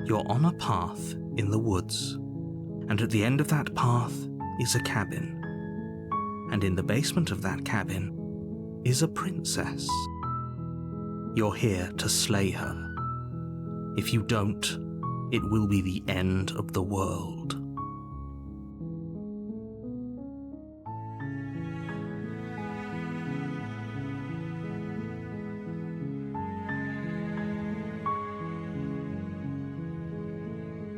You're on a path in the woods, and at the end of that path is a cabin. And in the basement of that cabin is a princess. You're here to slay her. If you don't, it will be the end of the world.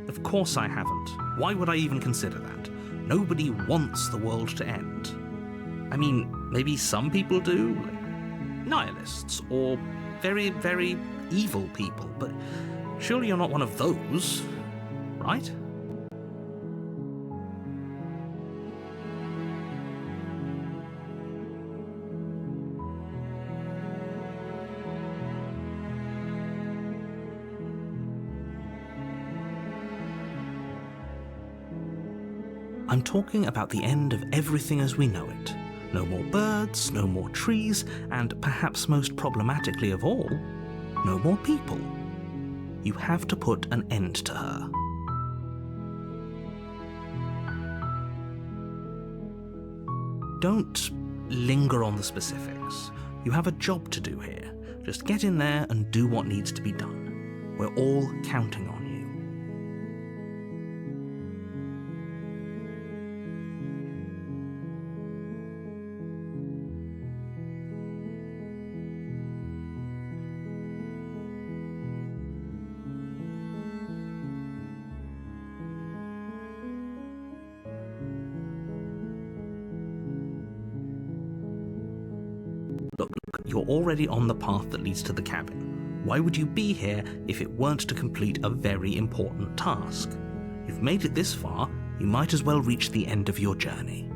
Of course I haven't. Why would I even consider that? Nobody wants the world to end. I mean, maybe some people do, like nihilists, or very, very evil people, but surely you're not one of those, right? I'm talking about the end of everything as we know it. No more birds, no more trees, and perhaps most problematically of all, no more people. You have to put an end to her. Don't linger on the specifics. You have a job to do here. Just get in there and do what needs to be done. We're all counting on you. Look, you're already on the path that leads to the cabin. Why would you be here if it weren't to complete a very important task? You've made it this far, you might as well reach the end of your journey.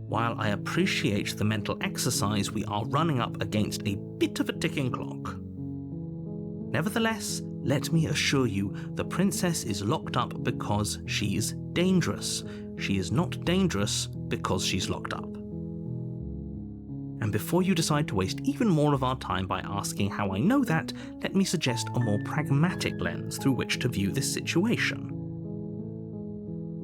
While I appreciate the mental exercise, we are running up against a bit of a ticking clock. Nevertheless, let me assure you, the princess is locked up because she's dangerous. She is not dangerous because she's locked up. And before you decide to waste even more of our time by asking how I know that, let me suggest a more pragmatic lens through which to view this situation.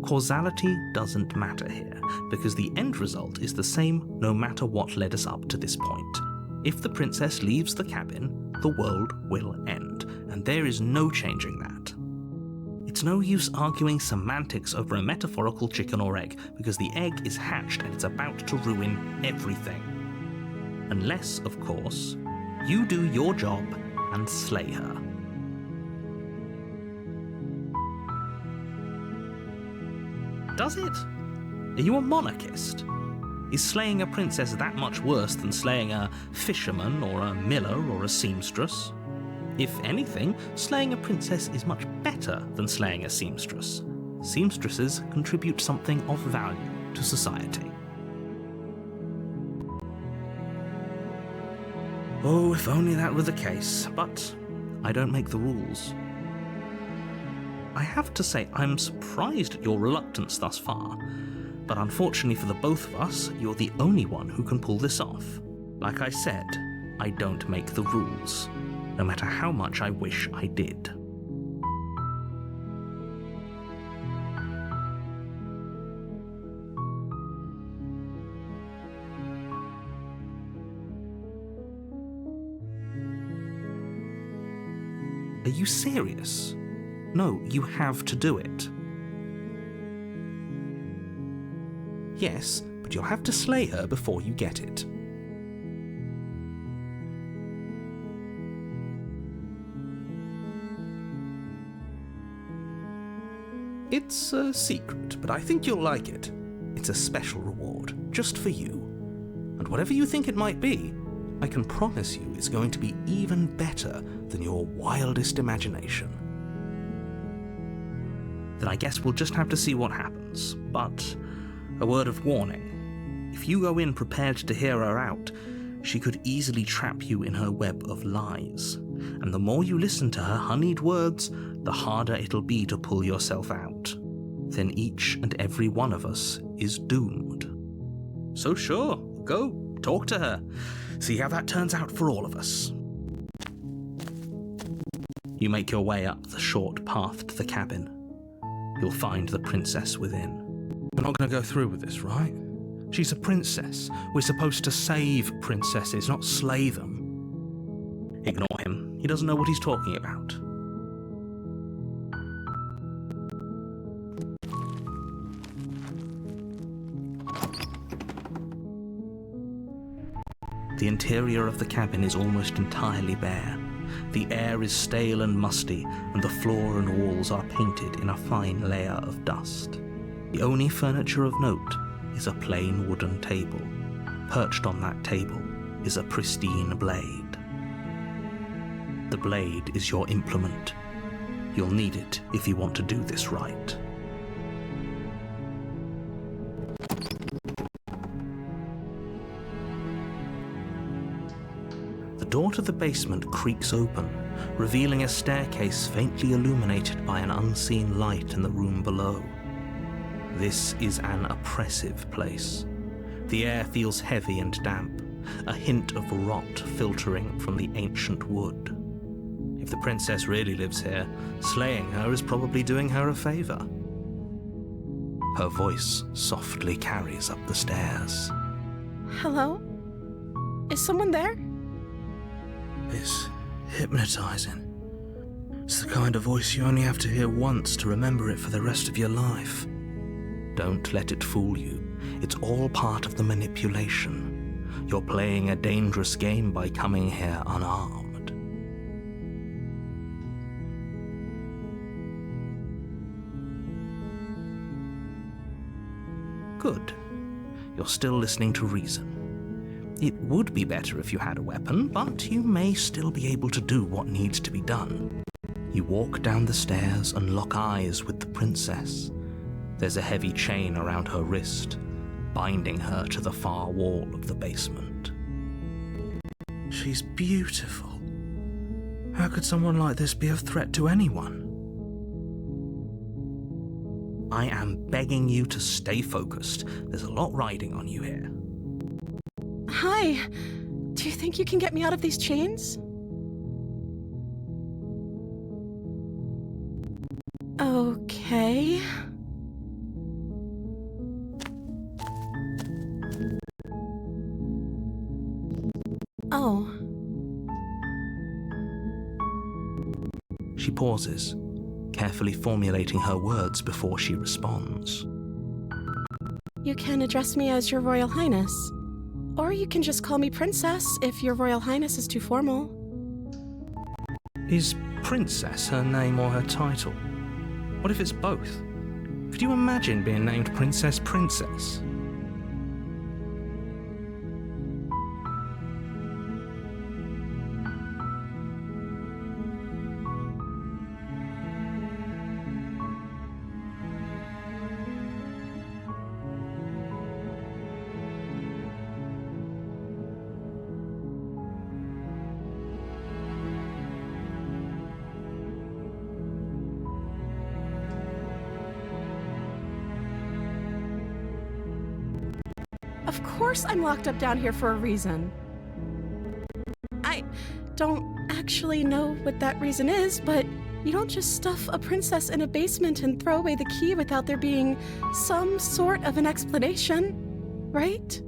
Causality doesn't matter here, because the end result is the same no matter what led us up to this point. If the princess leaves the cabin, the world will end, and there is no changing that. It's no use arguing semantics over a metaphorical chicken or egg, because the egg is hatched and it's about to ruin everything. Unless, of course, you do your job and slay her. Does it? Are you a monarchist? Is slaying a princess that much worse than slaying a fisherman or a miller or a seamstress? If anything, slaying a princess is much better than slaying a seamstress. Seamstresses contribute something of value to society. Oh, if only that were the case, but I don't make the rules. I have to say, I'm surprised at your reluctance thus far, but unfortunately for the both of us, you're the only one who can pull this off. Like I said, I don't make the rules, no matter how much I wish I did. Are you serious? No, you have to do it. Yes, but you'll have to slay her before you get it. It's a secret, but I think you'll like it. It's a special reward, just for you. And whatever you think it might be, I can promise you it's going to be even better than your wildest imagination. Then I guess we'll just have to see what happens. But a word of warning. If you go in prepared to hear her out, she could easily trap you in her web of lies. And the more you listen to her honeyed words, the harder it'll be to pull yourself out. Then each and every one of us is doomed. So sure, go Talk to her. See how that turns out for all of us. You make your way up the short path to the cabin. You'll find the princess within. We're not going to go through with this, right? She's a princess. We're supposed to save princesses, not slay them. Ignore him. He doesn't know what he's talking about. The interior of the cabin is almost entirely bare. The air is stale and musty, and the floor and walls are painted in a fine layer of dust. The only furniture of note is a plain wooden table. Perched on that table is a pristine blade. The blade is your implement. You'll need it if you want to do this right. The door to the basement creaks open, revealing a staircase faintly illuminated by an unseen light in the room below. This is an oppressive place. The air feels heavy and damp, a hint of rot filtering from the ancient wood. If the princess really lives here, slaying her is probably doing her a favor. Her voice softly carries up the stairs. Hello? Is someone there? It's hypnotizing. It's the kind of voice you only have to hear once to remember it for the rest of your life. Don't let it fool you. It's all part of the manipulation. You're playing a dangerous game by coming here unarmed. Good. You're still listening to reason. It would be better if you had a weapon, but you may still be able to do what needs to be done. You walk down the stairs and lock eyes with the princess. There's a heavy chain around her wrist, binding her to the far wall of the basement. She's beautiful. How could someone like this be a threat to anyone? I am begging you to stay focused. There's a lot riding on you here. Hi. Do you think you can get me out of these chains? Okay. Oh. She pauses, carefully formulating her words before she responds. You can address me as Your Royal Highness. Or you can just call me Princess if Your Royal Highness is too formal. Is Princess her name or her title? What if it's both? Could you imagine being named Princess Princess? Of course I'm locked up down here for a reason. I don't actually know what that reason is, but you don't just stuff a princess in a basement and throw away the key without there being some sort of an explanation, right?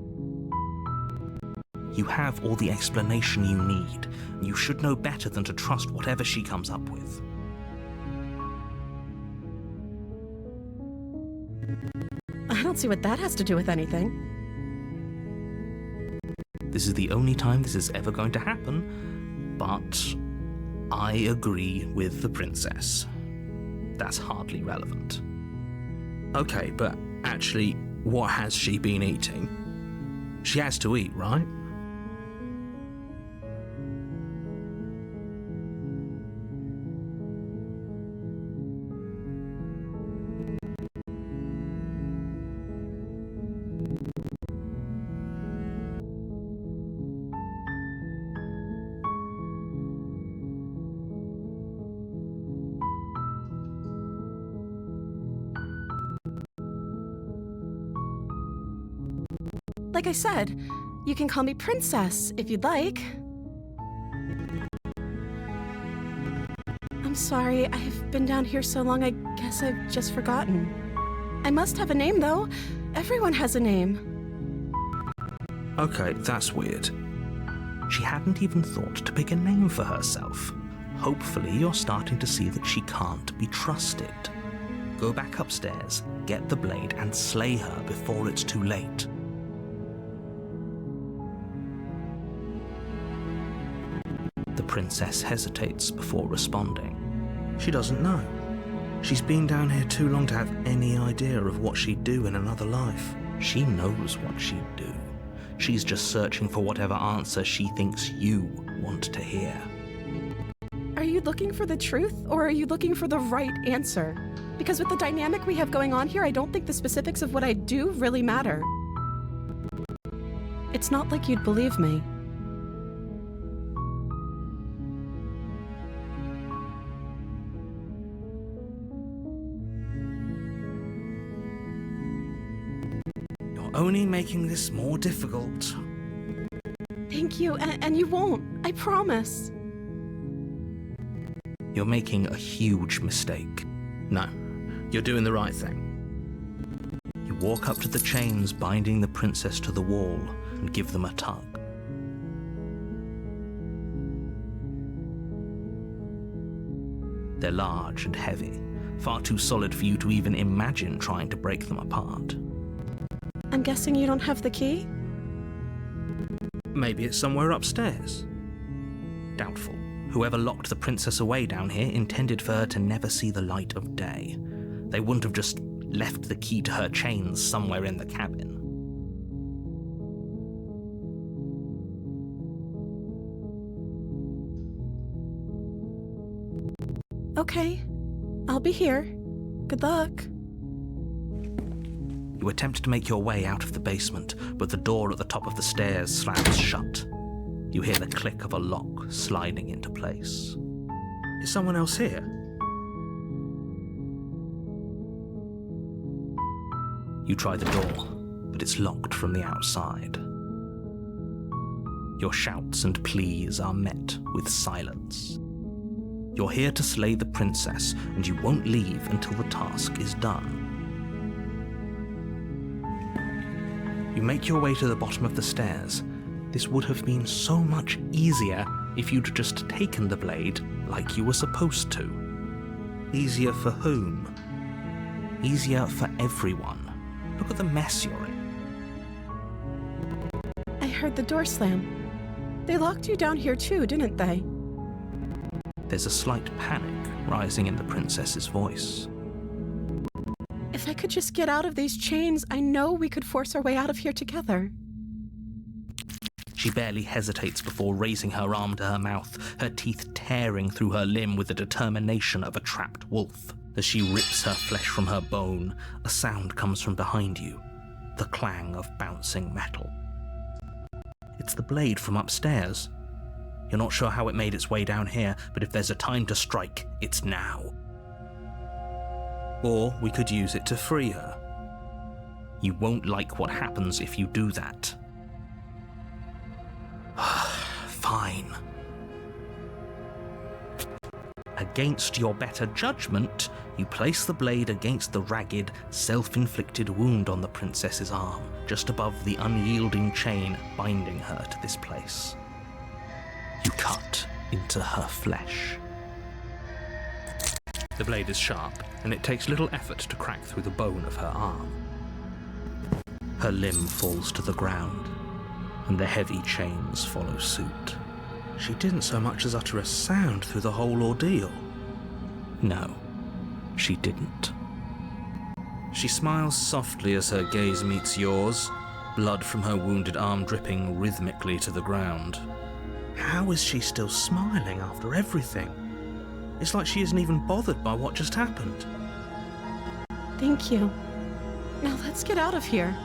You have all the explanation you need. You should know better than to trust whatever she comes up with. I don't see what that has to do with anything. This is the only time this is ever going to happen, but I agree with the princess. That's hardly relevant. Okay, but actually, what has she been eating? She has to eat, right? Like I said, You can call me Princess, if you'd like. I'm sorry, I've been down here so long, I guess I've just forgotten. I must have a name, though. Everyone has a name. Okay, that's weird. She hadn't even thought to pick a name for herself. Hopefully you're starting to see that she can't be trusted. Go back upstairs, get the blade, and slay her before it's too late. The princess hesitates before responding. She doesn't know. She's been down here too long to have any idea of what she'd do in another life. She knows what she'd do. She's just searching for whatever answer she thinks you want to hear. Are you looking for the truth, or are you looking for the right answer? Because with the dynamic we have going on here, I don't think the specifics of what I do really matter. It's not like you'd believe me. You're only making this more difficult. Thank you, and you won't. I promise. You're making a huge mistake. No, you're doing the right thing. You walk up to the chains binding the princess to the wall and give them a tug. They're large and heavy, far too solid for you to even imagine trying to break them apart. I'm guessing you don't have the key? Maybe it's somewhere upstairs. Doubtful. Whoever locked the princess away down here intended for her to never see the light of day. They wouldn't have just left the key to her chains somewhere in the cabin. Okay, I'll be here. Good luck. You attempt to make your way out of the basement, but the door at the top of the stairs slams shut. You hear the click of a lock sliding into place. Is someone else here? You try the door, but it's locked from the outside. Your shouts and pleas are met with silence. You're here to slay the princess, and you won't leave until the task is done. You make your way to the bottom of the stairs. This would have been so much easier if you'd just taken the blade like you were supposed to. Easier for whom? Easier for everyone. Look at the mess you're in. I heard the door slam. They locked you down here too, didn't they? There's a slight panic rising in the princess's voice. If I could just get out of these chains, I know we could force our way out of here together. She barely hesitates before raising her arm to her mouth, her teeth tearing through her limb with the determination of a trapped wolf. As she rips her flesh from her bone, a sound comes from behind you, the clang of bouncing metal. It's the blade from upstairs. You're not sure how it made its way down here, but if there's a time to strike, it's now. Or we could use it to free her. You won't like what happens if you do that. Fine. Against your better judgment, you place the blade against the ragged, self-inflicted wound on the princess's arm, just above the unyielding chain binding her to this place. You cut into her flesh. The blade is sharp, and it takes little effort to crack through the bone of her arm. Her limb falls to the ground, and the heavy chains follow suit. She didn't so much as utter a sound through the whole ordeal. No, she didn't. She smiles softly as her gaze meets yours, blood from her wounded arm dripping rhythmically to the ground. How is she still smiling after everything? It's like she isn't even bothered by what just happened. Thank you. Now let's get out of here.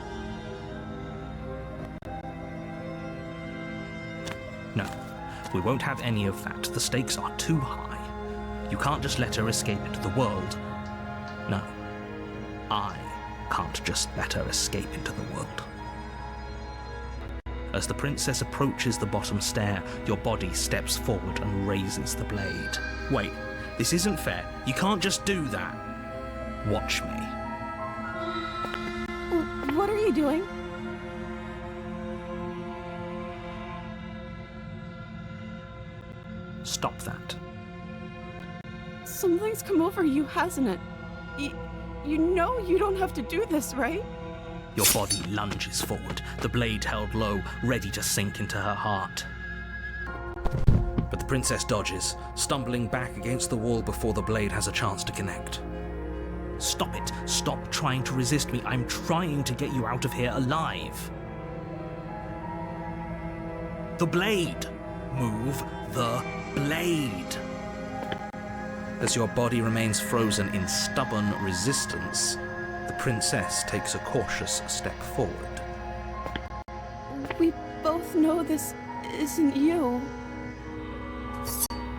No, we won't have any of that. The stakes are too high. You can't just let her escape into the world. No, I can't just let her escape into the world. As the princess approaches the bottom stair, your body steps forward and raises the blade. Wait, this isn't fair. You can't just do that. Watch me. What are you doing? Stop that. Something's come over you, hasn't it? You know you don't have to do this, right? Your body lunges forward, the blade held low, ready to sink into her heart. But the princess dodges, stumbling back against the wall before the blade has a chance to connect. Stop it. Stop trying to resist me. I'm trying to get you out of here alive. The blade. Move the blade. As your body remains frozen in stubborn resistance, the princess takes a cautious step forward. We both know this isn't you.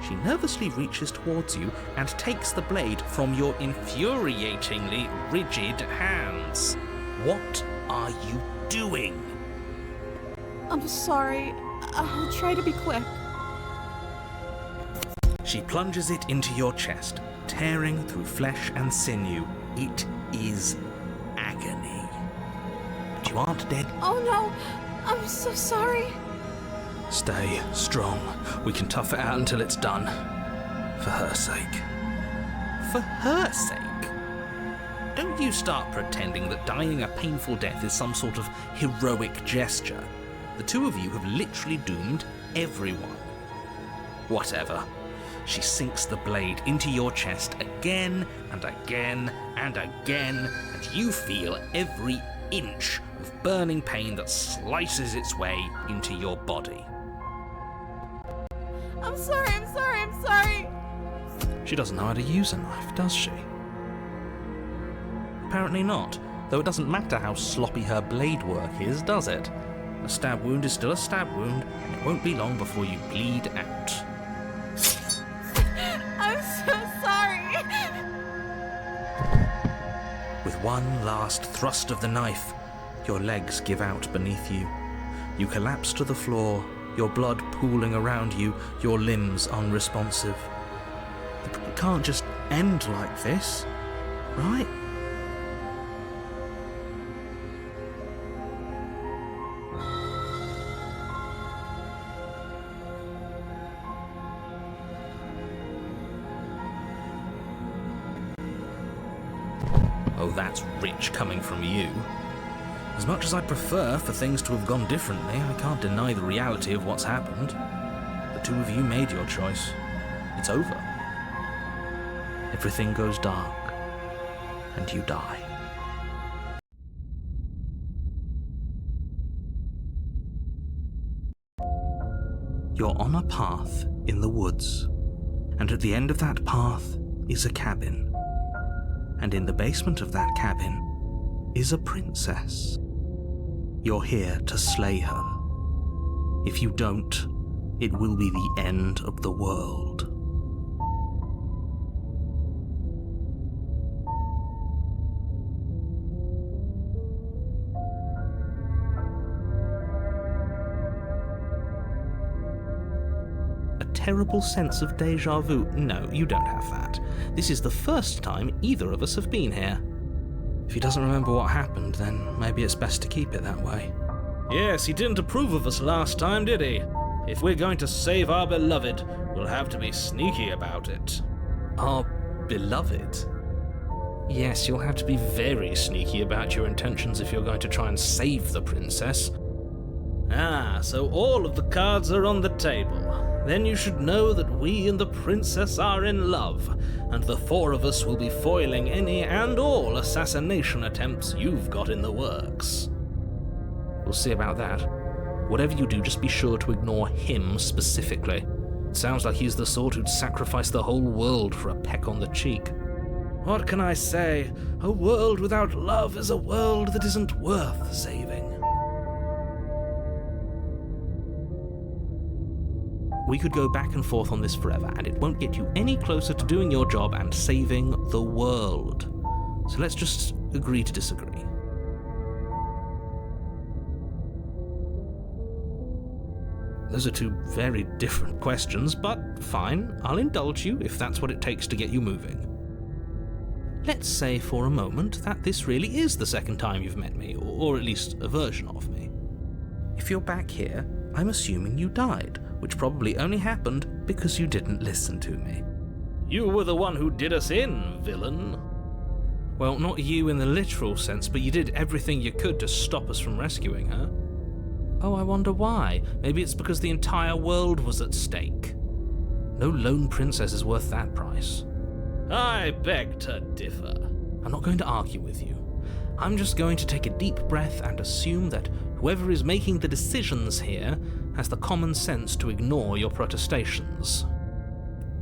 She nervously reaches towards you and takes the blade from your infuriatingly rigid hands. What are you doing? I'm sorry. I'll try to be quick. She plunges it into your chest, tearing through flesh and sinew. It is agony. But you aren't dead. Oh no! I'm so sorry. Stay strong. We can tough it out until it's done. For her sake. For her sake? Don't you start pretending that dying a painful death is some sort of heroic gesture. The two of you have literally doomed everyone. Whatever. She sinks the blade into your chest again and again and again, and you feel every inch of burning pain that slices its way into your body. I'm sorry. She doesn't know how to use a knife, does she? Apparently not, though it doesn't matter how sloppy her blade work is, does it? A stab wound is still a stab wound, and it won't be long before you bleed out. I'm so sorry. With one last thrust of the knife, your legs give out beneath you. You collapse to the floor, your blood pooling around you, your limbs unresponsive. It can't just end like this, right? Oh, that's rich coming from you. As much as I prefer for things to have gone differently, I can't deny the reality of what's happened. The two of you made your choice. It's over. Everything goes dark, and you die. You're on a path in the woods, and at the end of that path is a cabin. And in the basement of that cabin is a princess. You're here to slay her. If you don't, it will be the end of the world. A terrible sense of déjà vu. No, you don't have that. This is the first time either of us have been here. If he doesn't remember what happened, then maybe it's best to keep it that way. Yes, he didn't approve of us last time, did he? If we're going to save our beloved, we'll have to be sneaky about it. Our beloved? Yes, you'll have to be very sneaky about your intentions if you're going to try and save the princess. Ah, so all of the cards are on the table. Then you should know that we and the princess are in love, and the four of us will be foiling any and all assassination attempts you've got in the works. We'll see about that. Whatever you do, just be sure to ignore him specifically. It sounds like he's the sort who'd sacrifice the whole world for a peck on the cheek. What can I say? A world without love is a world that isn't worth saving. We could go back and forth on this forever, and it won't get you any closer to doing your job and saving the world. So let's just agree to disagree. Those are two very different questions, but fine, I'll indulge you if that's what it takes to get you moving. Let's say for a moment that this really is the second time you've met me, or at least a version of me. If you're back here, I'm assuming you died, which probably only happened because you didn't listen to me. You were the one who did us in, villain. Well, not you in the literal sense, but you did everything you could to stop us from rescuing her. Oh, I wonder why. Maybe it's because the entire world was at stake. No lone princess is worth that price. I beg to differ. I'm not going to argue with you. I'm just going to take a deep breath and assume that whoever is making the decisions here has the common sense to ignore your protestations.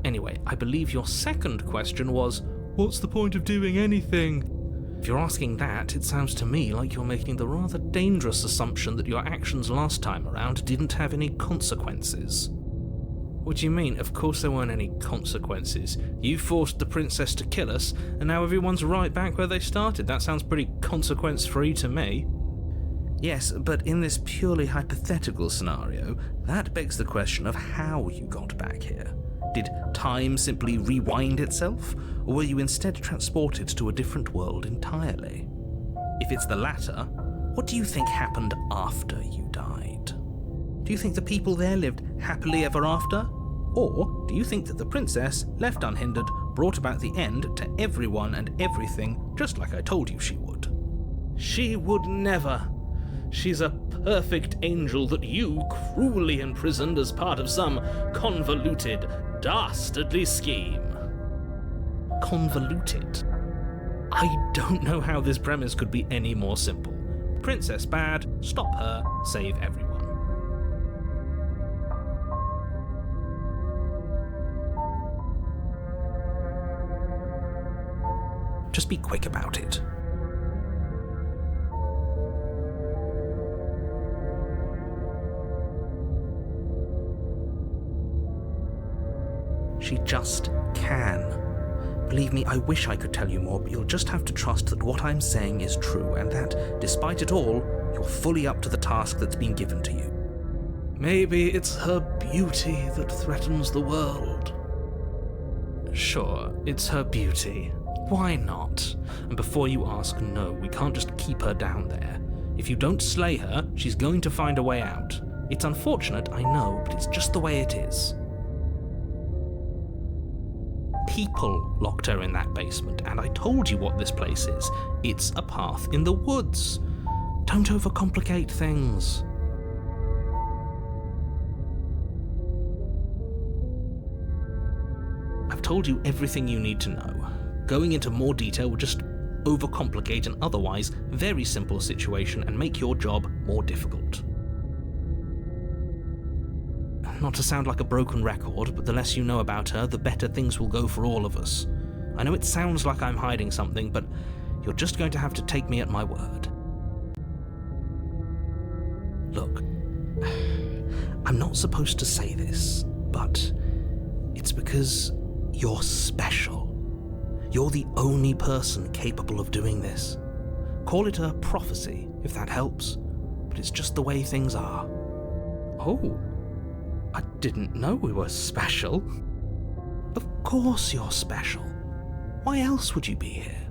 Anyway, I believe your second question was, what's the point of doing anything? If you're asking that, it sounds to me like you're making the rather dangerous assumption that your actions last time around didn't have any consequences. What do you mean? Of course there weren't any consequences. You forced the princess to kill us, and now everyone's right back where they started. That sounds pretty consequence-free to me. Yes, but in this purely hypothetical scenario, that begs the question of how you got back here. Did time simply rewind itself, or were you instead transported to a different world entirely? If it's the latter, what do you think happened after you died? Do you think the people there lived happily ever after? Or do you think that the princess, left unhindered, brought about the end to everyone and everything, just like I told you she would? She would never. She's a perfect angel that you cruelly imprisoned as part of some convoluted, dastardly scheme. Convoluted? I don't know how this premise could be any more simple. Princess bad, stop her, save everyone. Just be quick about it. She just can. Believe me, I wish I could tell you more, but you'll just have to trust that what I'm saying is true, and that, despite it all, you're fully up to the task that's been given to you. Maybe it's her beauty that threatens the world. Sure, it's her beauty. Why not? And before you ask, no, we can't just keep her down there. If you don't slay her, she's going to find a way out. It's unfortunate, I know, but it's just the way it is. People locked her in that basement, and I told you what this place is. It's a path in the woods. Don't overcomplicate things. I've told you everything you need to know. Going into more detail would just overcomplicate an otherwise very simple situation and make your job more difficult. Not to sound like a broken record, but the less you know about her, the better things will go for all of us. I know it sounds like I'm hiding something, but you're just going to have to take me at my word. Look, I'm not supposed to say this, but it's because you're special. You're the only person capable of doing this. Call it a prophecy, if that helps, but it's just the way things are. Oh, I didn't know we were special. Of course you're special. Why else would you be here?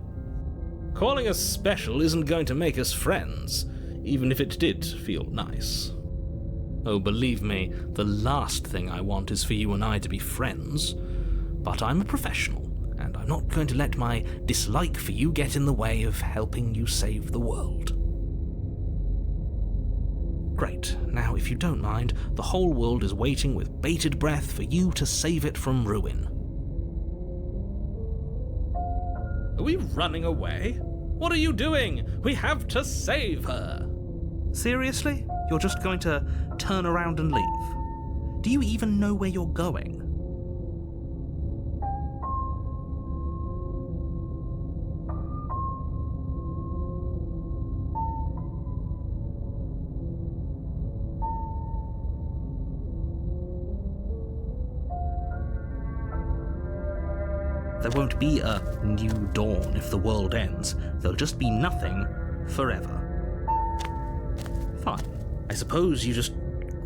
Calling us special isn't going to make us friends, even if it did feel nice. Oh, believe me, the last thing I want is for you and I to be friends. But I'm a professional, and I'm not going to let my dislike for you get in the way of helping you save the world. Great. Now, if you don't mind, the whole world is waiting with bated breath for you to save it from ruin. Are we running away? What are you doing? We have to save her! Seriously? You're just going to turn around and leave? Do you even know where you're going? There won't be a new dawn if the world ends. There'll just be nothing forever. Fine. I suppose you just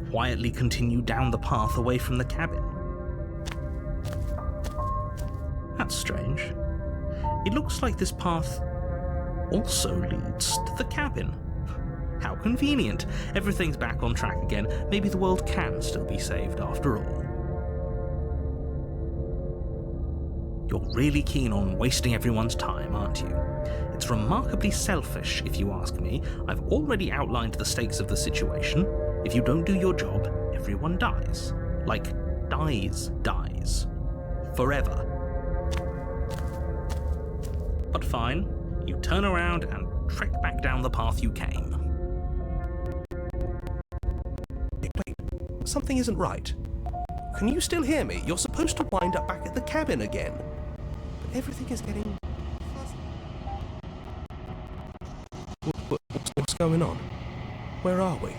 quietly continue down the path away from the cabin. That's strange. It looks like this path also leads to the cabin. How convenient. Everything's back on track again. Maybe the world can still be saved after all. You're really keen on wasting everyone's time, aren't you? It's remarkably selfish, if you ask me. I've already outlined the stakes of the situation. If you don't do your job, everyone dies. Like, dies. Forever. But fine, you turn around and trek back down the path you came. Wait, something isn't right. Can you still hear me? You're supposed to wind up back at the cabin again. But everything is getting fuzzy. What's going on? Where are we?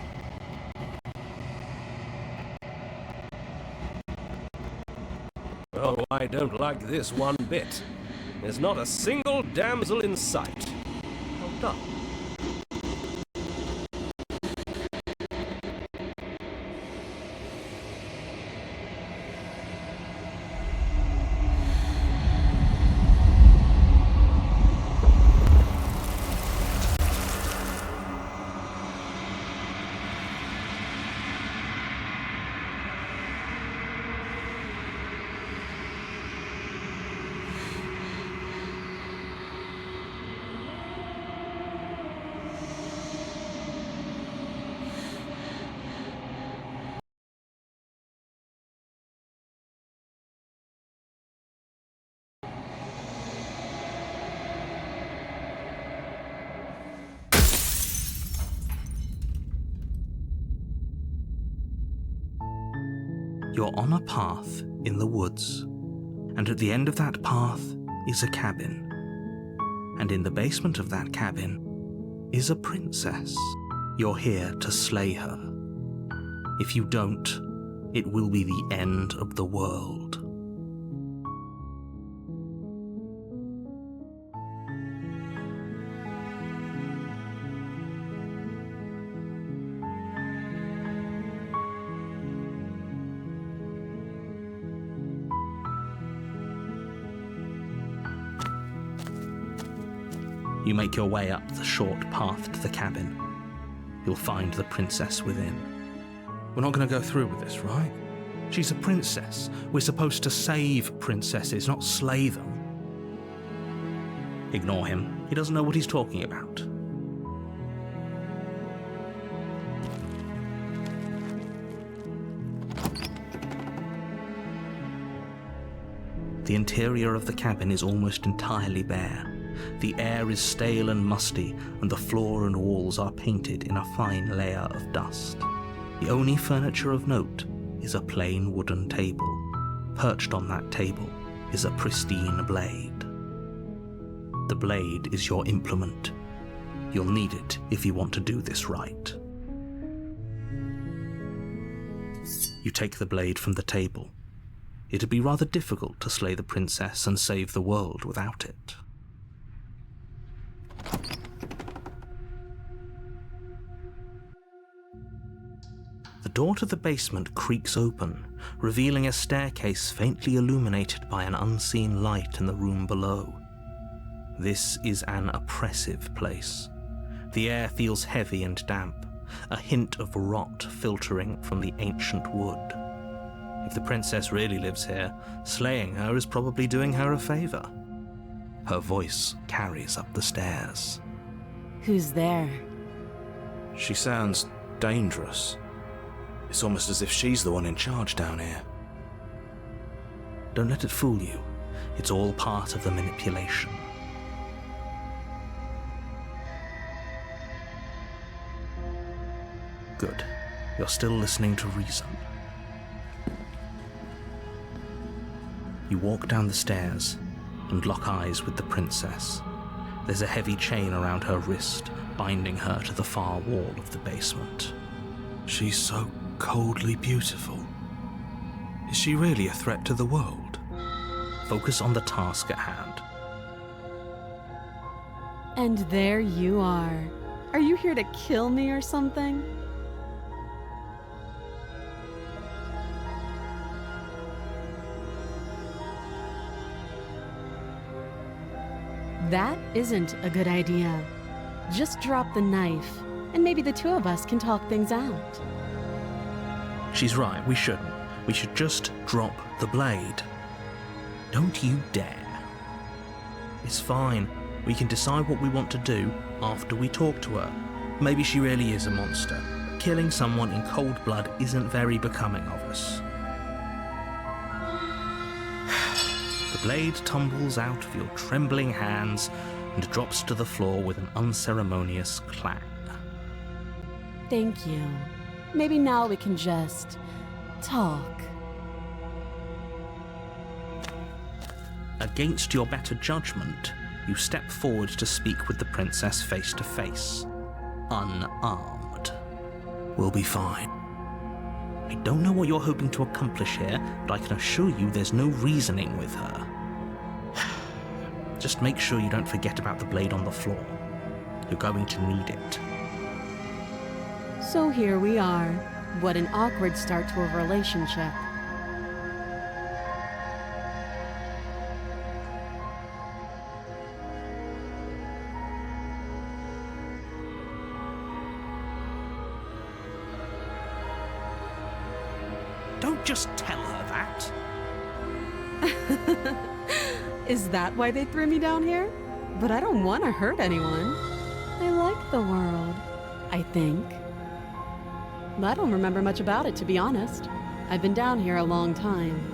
Oh, I don't like this one bit. There's not a single damsel in sight. Hold up. You're on a path in the woods, and at the end of that path is a cabin. And in the basement of that cabin is a princess. You're here to slay her. If you don't, it will be the end of the world. You make your way up the short path to the cabin. You'll find the princess within. We're not going to go through with this, right? She's a princess. We're supposed to save princesses, not slay them. Ignore him. He doesn't know what he's talking about. The interior of the cabin is almost entirely bare. The air is stale and musty, and the floor and walls are painted in a fine layer of dust. The only furniture of note is a plain wooden table. Perched on that table is a pristine blade. The blade is your implement. You'll need it if you want to do this right. You take the blade from the table. It'd be rather difficult to slay the princess and save the world without it. The door to the basement creaks open, revealing a staircase faintly illuminated by an unseen light in the room below. This is an oppressive place. The air feels heavy and damp, a hint of rot filtering from the ancient wood. If the princess really lives here, slaying her is probably doing her a favor. Her voice carries up the stairs. Who's there? She sounds dangerous. It's almost as if she's the one in charge down here. Don't let it fool you. It's all part of the manipulation. Good. You're still listening to reason. You walk down the stairs and lock eyes with the princess. There's a heavy chain around her wrist, binding her to the far wall of the basement. She's so coldly beautiful. Is she really a threat to the world? Focus on the task at hand. And there you are. Are you here to kill me or something? That isn't a good idea. Just drop the knife, and maybe the two of us can talk things out. She's right, we shouldn't. We should just drop the blade. Don't you dare. It's fine. We can decide what we want to do after we talk to her. Maybe she really is a monster. Killing someone in cold blood isn't very becoming of us. The blade tumbles out of your trembling hands and drops to the floor with an unceremonious clang. Thank you. Maybe now we can just talk. Against your better judgment, you step forward to speak with the princess face to face, unarmed. We'll be fine. I don't know what you're hoping to accomplish here, but I can assure you there's no reasoning with her. Just make sure you don't forget about the blade on the floor. You're going to need it. So here we are. What an awkward start to a relationship. Don't just tell her that. Is that why they threw me down here? But I don't want to hurt anyone. I like the world, I think. I don't remember much about it, to be honest. I've been down here a long time.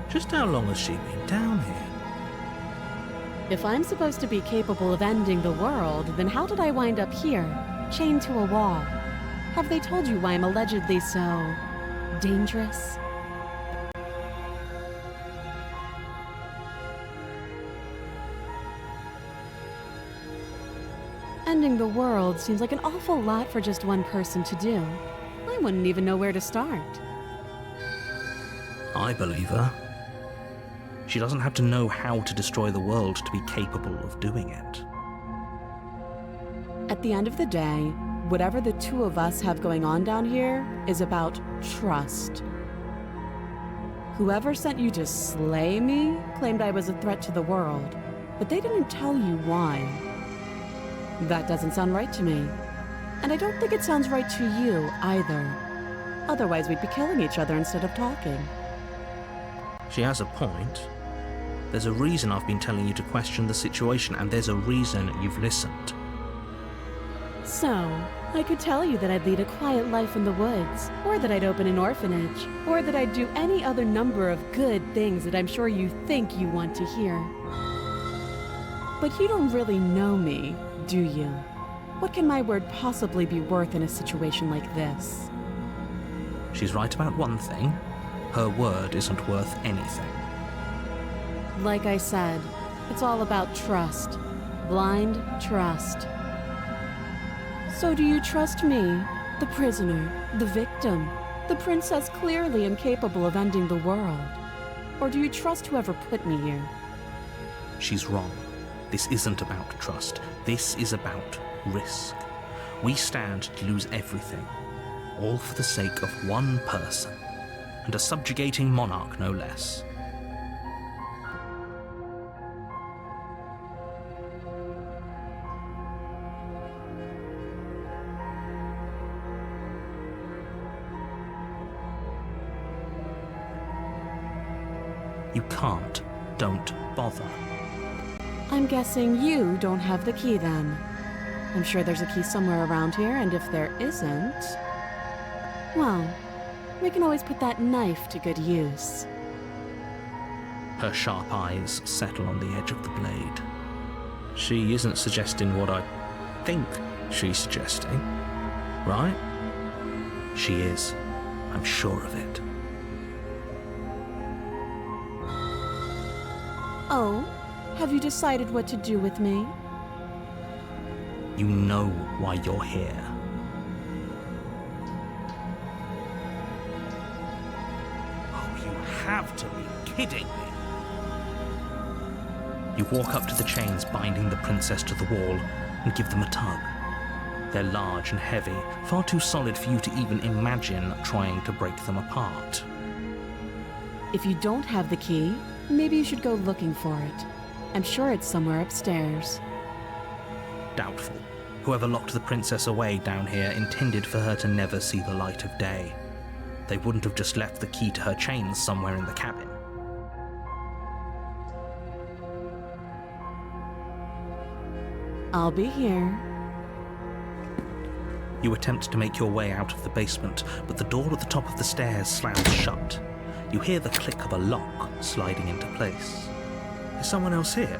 Just how long has she been down here? If I'm supposed to be capable of ending the world, then how did I wind up here, chained to a wall? Have they told you why I'm allegedly so dangerous? Ending the world seems like an awful lot for just one person to do. I wouldn't even know where to start. I believe her. She doesn't have to know how to destroy the world to be capable of doing it. At the end of the day, whatever the two of us have going on down here is about trust. Whoever sent you to slay me claimed I was a threat to the world, but they didn't tell you why. That doesn't sound right to me. And I don't think it sounds right to you either. Otherwise, we'd be killing each other instead of talking. She has a point. There's a reason I've been telling you to question the situation, and there's a reason you've listened. So, I could tell you that I'd lead a quiet life in the woods, or that I'd open an orphanage, or that I'd do any other number of good things that I'm sure you think you want to hear. But you don't really know me, do you? What can my word possibly be worth in a situation like this? She's right about one thing. Her word isn't worth anything. Like I said, it's all about trust. Blind trust. So do you trust me, the prisoner, the victim, the princess clearly incapable of ending the world? Or do you trust whoever put me here? She's wrong. This isn't about trust. This is about risk. We stand to lose everything, all for the sake of one person, and a subjugating monarch no less. You can't. Don't bother. I'm guessing you don't have the key then. I'm sure there's a key somewhere around here, and if there isn't, well, we can always put that knife to good use. Her sharp eyes settle on the edge of the blade. She isn't suggesting what I think she's suggesting, right? She is. I'm sure of it. Oh? Have you decided what to do with me? You know why you're here. Oh, you have to be kidding me. You walk up to the chains binding the princess to the wall and give them a tug. They're large and heavy, far too solid for you to even imagine trying to break them apart. If you don't have the key, maybe you should go looking for it. I'm sure it's somewhere upstairs. Doubtful. Whoever locked the princess away down here intended for her to never see the light of day. They wouldn't have just left the key to her chains somewhere in the cabin. I'll be here. You attempt to make your way out of the basement, but the door at the top of the stairs slams shut. You hear the click of a lock sliding into place. Is someone else here?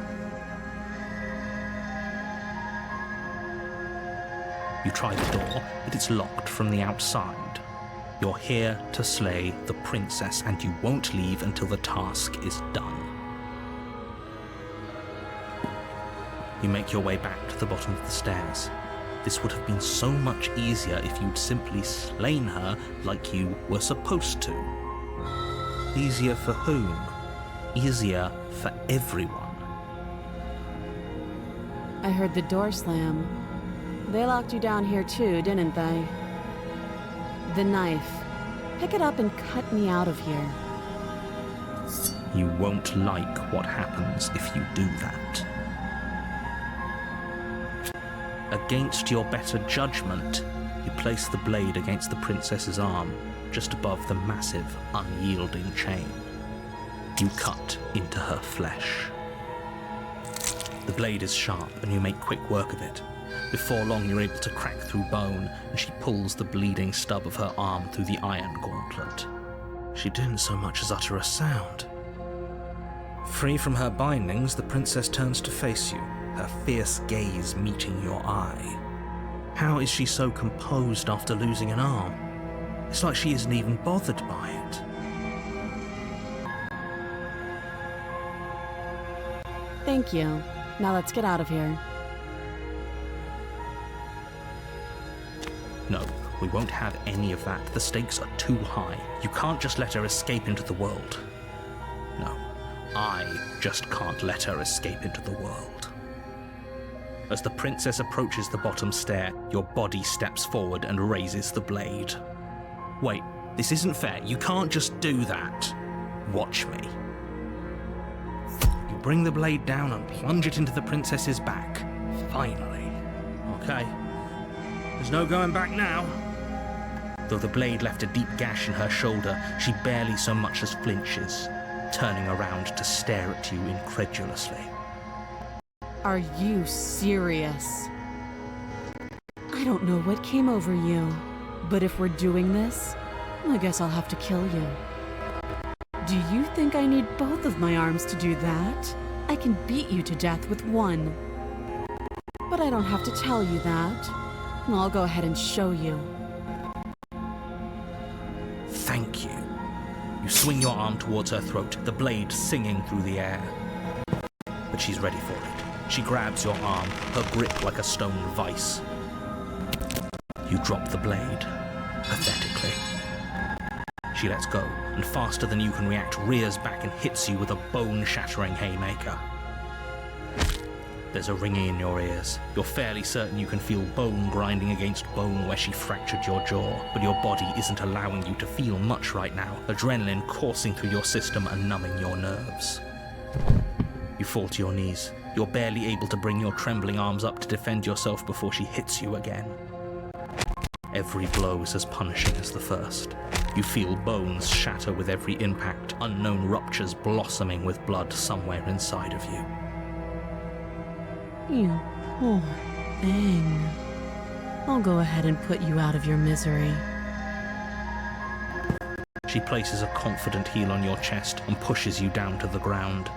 You try the door, but it's locked from the outside. You're here to slay the princess, and you won't leave until the task is done. You make your way back to the bottom of the stairs. This would have been so much easier if you'd simply slain her like you were supposed to. Easier for whom? Easier for everyone. I heard the door slam. They locked you down here too, didn't they? The knife. Pick it up and cut me out of here. You won't like what happens if you do that. Against your better judgment, you place the blade against the princess's arm, just above the massive, unyielding chain. You cut into her flesh. The blade is sharp, and you make quick work of it. Before long, you're able to crack through bone, and she pulls the bleeding stub of her arm through the iron gauntlet. She didn't so much as utter a sound. Free from her bindings, the princess turns to face you, her fierce gaze meeting your eye. How is she so composed after losing an arm? It's like she isn't even bothered by it. Thank you. Now let's get out of here. No, we won't have any of that. The stakes are too high. You can't just let her escape into the world. No, I just can't let her escape into the world. As the princess approaches the bottom stair, your body steps forward and raises the blade. Wait, this isn't fair. You can't just do that. Watch me. You bring the blade down and plunge it into the princess's back. Finally. Okay. There's no going back now. Though the blade left a deep gash in her shoulder, she barely so much as flinches, turning around to stare at you incredulously. Are you serious? I don't know what came over you, but if we're doing this, I guess I'll have to kill you. Do you think I need both of my arms to do that? I can beat you to death with one. But I don't have to tell you that. I'll go ahead and show you. Thank you. You swing your arm towards her throat, the blade singing through the air. But she's ready for it. She grabs your arm, her grip like a stone vice. You drop the blade, pathetically. She lets go, and faster than you can react, rears back and hits you with a bone-shattering haymaker. There's a ringing in your ears. You're fairly certain you can feel bone grinding against bone where she fractured your jaw, but your body isn't allowing you to feel much right now, adrenaline coursing through your system and numbing your nerves. You fall to your knees. You're barely able to bring your trembling arms up to defend yourself before she hits you again. Every blow is as punishing as the first. You feel bones shatter with every impact, unknown ruptures blossoming with blood somewhere inside of you. You poor thing. I'll go ahead and put you out of your misery. She places a confident heel on your chest and pushes you down to the ground.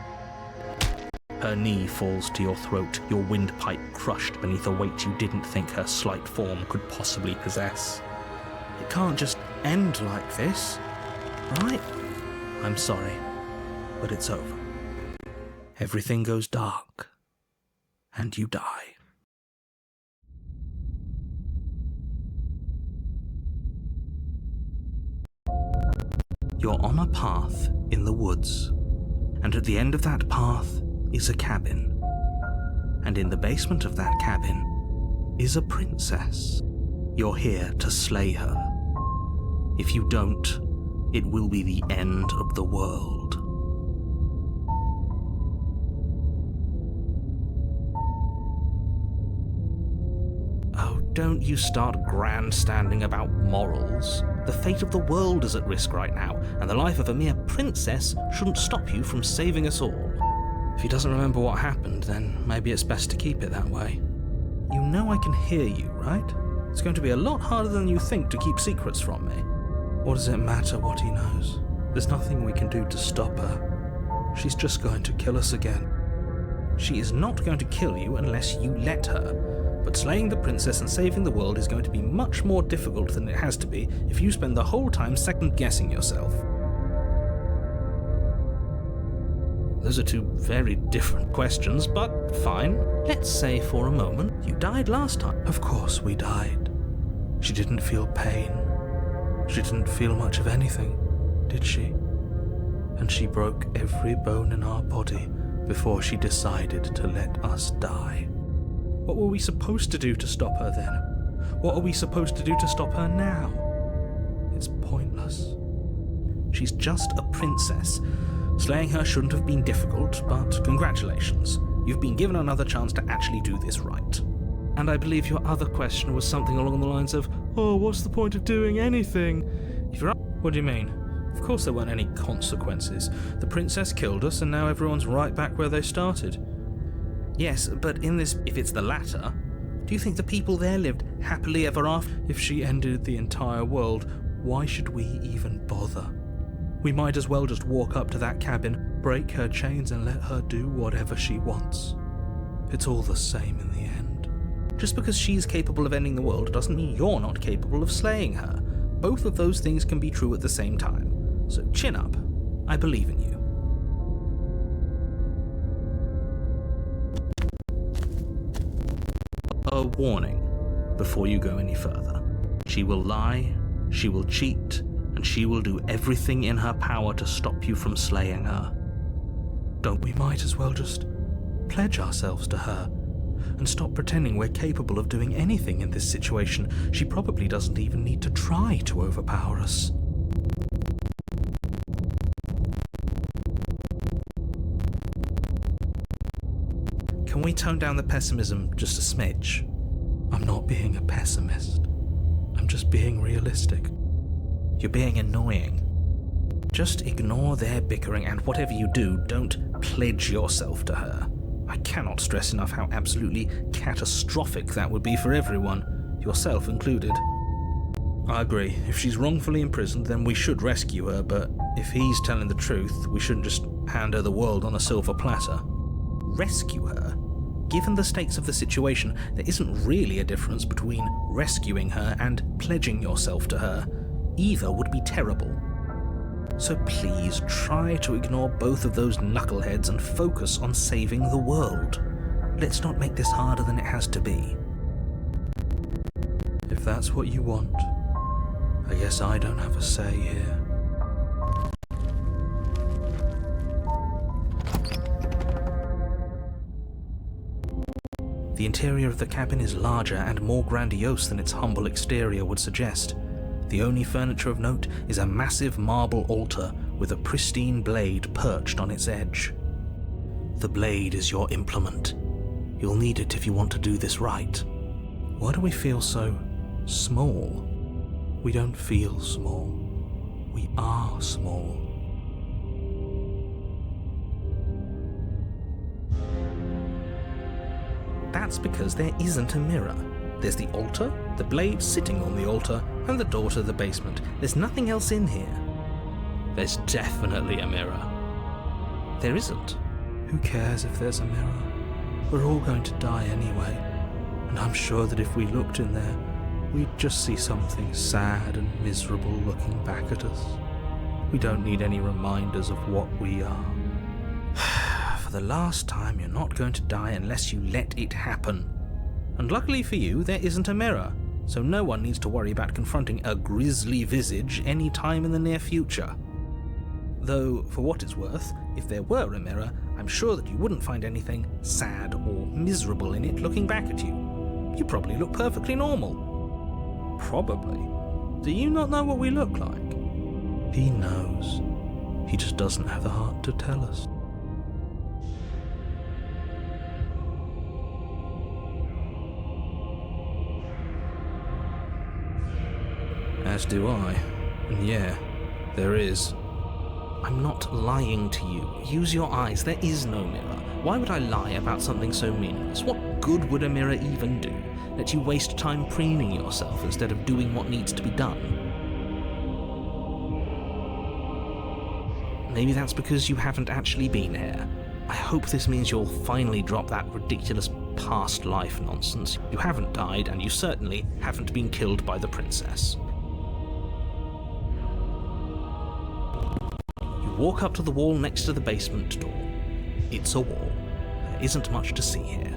Her knee falls to your throat, your windpipe crushed beneath a weight you didn't think her slight form could possibly possess. It can't just end like this, right? I'm sorry, but it's over. Everything goes dark, and you die. You're on a path in the woods, and at the end of that path is a cabin. And in the basement of that cabin is a princess. You're here to slay her. If you don't, it will be the end of the world. Oh, don't you start grandstanding about morals. The fate of the world is at risk right now, and the life of a mere princess shouldn't stop you from saving us all. If he doesn't remember what happened, then maybe it's best to keep it that way. You know I can hear you, right? It's going to be a lot harder than you think to keep secrets from me. What does it matter what he knows? There's nothing we can do to stop her. She's just going to kill us again. She is not going to kill you unless you let her. But slaying the princess and saving the world is going to be much more difficult than it has to be if you spend the whole time second-guessing yourself. Those are two very different questions, but fine. Let's say for a moment you died last time. Of course we died. She didn't feel pain. She didn't feel much of anything, did she? And she broke every bone in our body before she decided to let us die. What were we supposed to do to stop her then? What are we supposed to do to stop her now? It's pointless. She's just a princess. Slaying her shouldn't have been difficult, but congratulations. You've been given another chance to actually do this right. And I believe your other question was something along the lines of, oh, what's the point of doing anything? If you're up, what do you mean? Of course there weren't any consequences. The princess killed us and now everyone's right back where they started. Yes, but in this, if it's the latter, do you think the people there lived happily ever after? If she ended the entire world, why should we even bother? We might as well just walk up to that cabin, break her chains and let her do whatever she wants. It's all the same in the end. Just because she's capable of ending the world doesn't mean you're not capable of slaying her. Both of those things can be true at the same time. So chin up. I believe in you. A warning before you go any further. She will lie, she will cheat, and she will do everything in her power to stop you from slaying her. Don't we might as well just pledge ourselves to her and stop pretending we're capable of doing anything in this situation? She probably doesn't even need to try to overpower us. Can we tone down the pessimism just a smidge? I'm not being a pessimist. I'm just being realistic. You're being annoying. Just ignore their bickering, and whatever you do, don't pledge yourself to her. I cannot stress enough how absolutely catastrophic that would be for everyone, yourself included. I agree. If she's wrongfully imprisoned, then we should rescue her, but if he's telling the truth, we shouldn't just hand her the world on a silver platter. Rescue her? Given the stakes of the situation, there isn't really a difference between rescuing her and pledging yourself to her. Either would be terrible. So please try to ignore both of those knuckleheads and focus on saving the world. Let's not make this harder than it has to be. If that's what you want, I guess I don't have a say here. The interior of the cabin is larger and more grandiose than its humble exterior would suggest. The only furniture of note is a massive marble altar with a pristine blade perched on its edge. The blade is your implement. You'll need it if you want to do this right. Why do we feel so small? We don't feel small. We are small. That's because there isn't a mirror. There's the altar, the blade sitting on the altar, and the door to the basement. There's nothing else in here. There's definitely a mirror. There isn't. Who cares if there's a mirror? We're all going to die anyway. And I'm sure that if we looked in there, we'd just see something sad and miserable looking back at us. We don't need any reminders of what we are. For the last time, you're not going to die unless you let it happen. And luckily for you, there isn't a mirror, so no one needs to worry about confronting a grisly visage any time in the near future. Though, for what it's worth, if there were a mirror, I'm sure that you wouldn't find anything sad or miserable in it looking back at you. You probably look perfectly normal. Probably. Do you not know what we look like? He knows. He just doesn't have the heart to tell us. less do I. And yeah, there is. I'm not lying to you. Use your eyes. There is no mirror. Why would I lie about something so meaningless? What good would a mirror even do? Let you waste time preening yourself instead of doing what needs to be done? Maybe that's because you haven't actually been here. I hope this means you'll finally drop that ridiculous past life nonsense. You haven't died, and you certainly haven't been killed by the princess. You walk up to the wall next to the basement door. It's a wall. There isn't much to see here.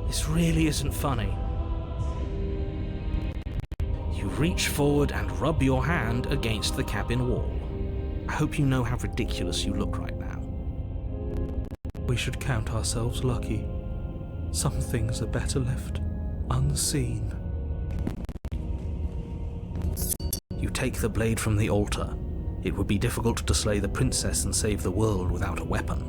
This really isn't funny. You reach forward and rub your hand against the cabin wall. I hope you know how ridiculous you look right now. We should count ourselves lucky. Some things are better left unseen. You take the blade from the altar. It would be difficult to slay the princess and save the world without a weapon.